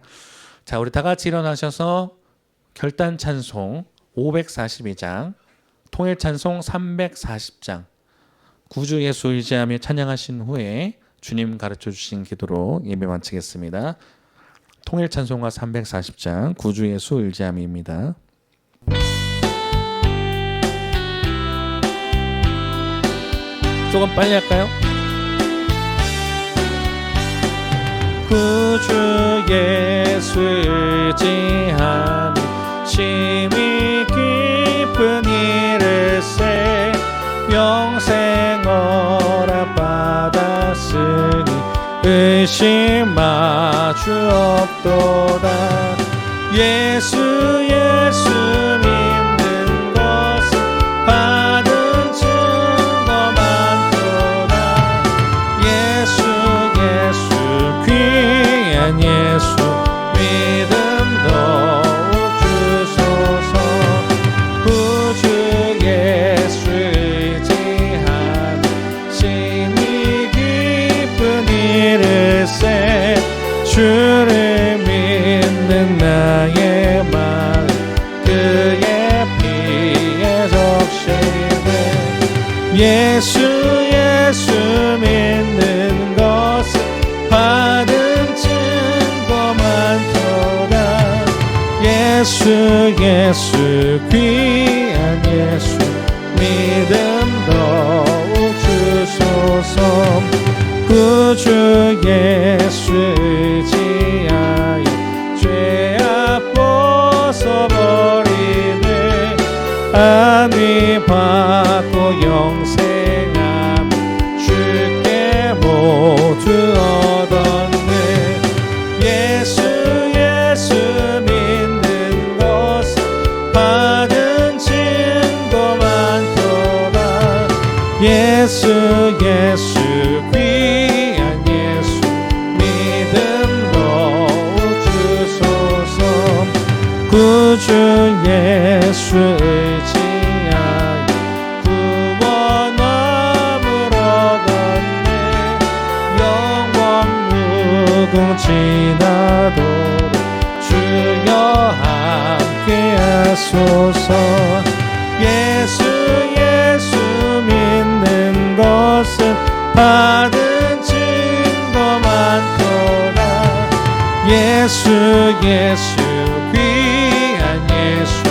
자, 우리 다 같이 일어나셔서 결단 찬송 542장, 통일 찬송 340장, 구주 예수 의지하며 찬양하신 후에 주님 가르쳐 주신 기도로 예배 마치겠습니다. 통일 찬송가 340장, 구주 예수 의지함입니다. 조금 빨리 할까요? 구주 예수 의지하니 심히 깊은 일을세 영생 허락받았으니 의심마 주 없도다. 예수 믿는 것은 받은 증거 많도다. 예수 귀한 예수 믿음 더욱 주소서. 구주 예수 의지하며 심히 깊은 일을세 주를 믿는 나의 마음 그의 피에 적시되. 예수 믿는 것은 받은 증거 많도다. 예수 귀한 예수 믿음 더욱 주소서. 구주 예수 의지하여 죄악 벗어버리네 안위 받고 영생함 주께 모두 얻었네. 예수 믿는 것은 받은 증거 많도다. 예수 귀한 예수 믿음 더욱 주소서. 구주 예수 의지하여 구원 얻었네 지나도록 주여 함께 하소서. 예수 예수 믿는 것은 받은 증거 많도다. 예수 예수 귀한 예수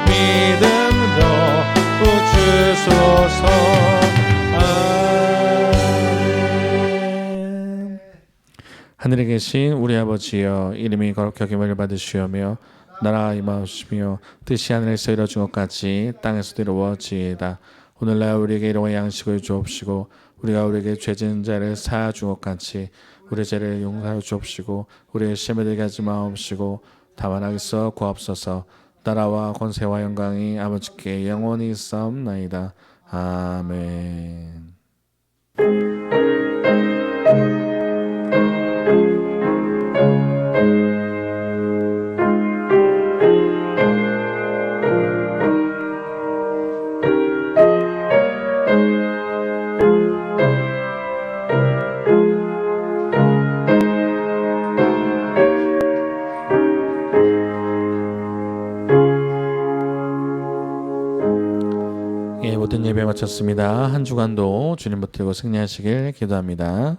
믿음도 주소서. 아멘. 하늘에 계신 우리 아버지여, 이름이 거룩히 여김을 받으시오며 나라가 임하옵시며 뜻이 하늘에서 이루어진 것 같이 땅에서도 이루어지이다. 오늘날 우리에게 일용할 양식을 주옵시고 우리가 우리에게 죄 지은 자를 사하여 준 것 같이 우리 죄를 용서하여 주옵시고 우리의 시험에 들게 하지 마옵시고 다만 악에서 구하옵소서. 나라와 권세와 영광이 아버지께 영원히 있사옵나이다. 아멘. 모든 예배 마쳤습니다. 한 주간도 주님 붙들고 승리하시길 기도합니다.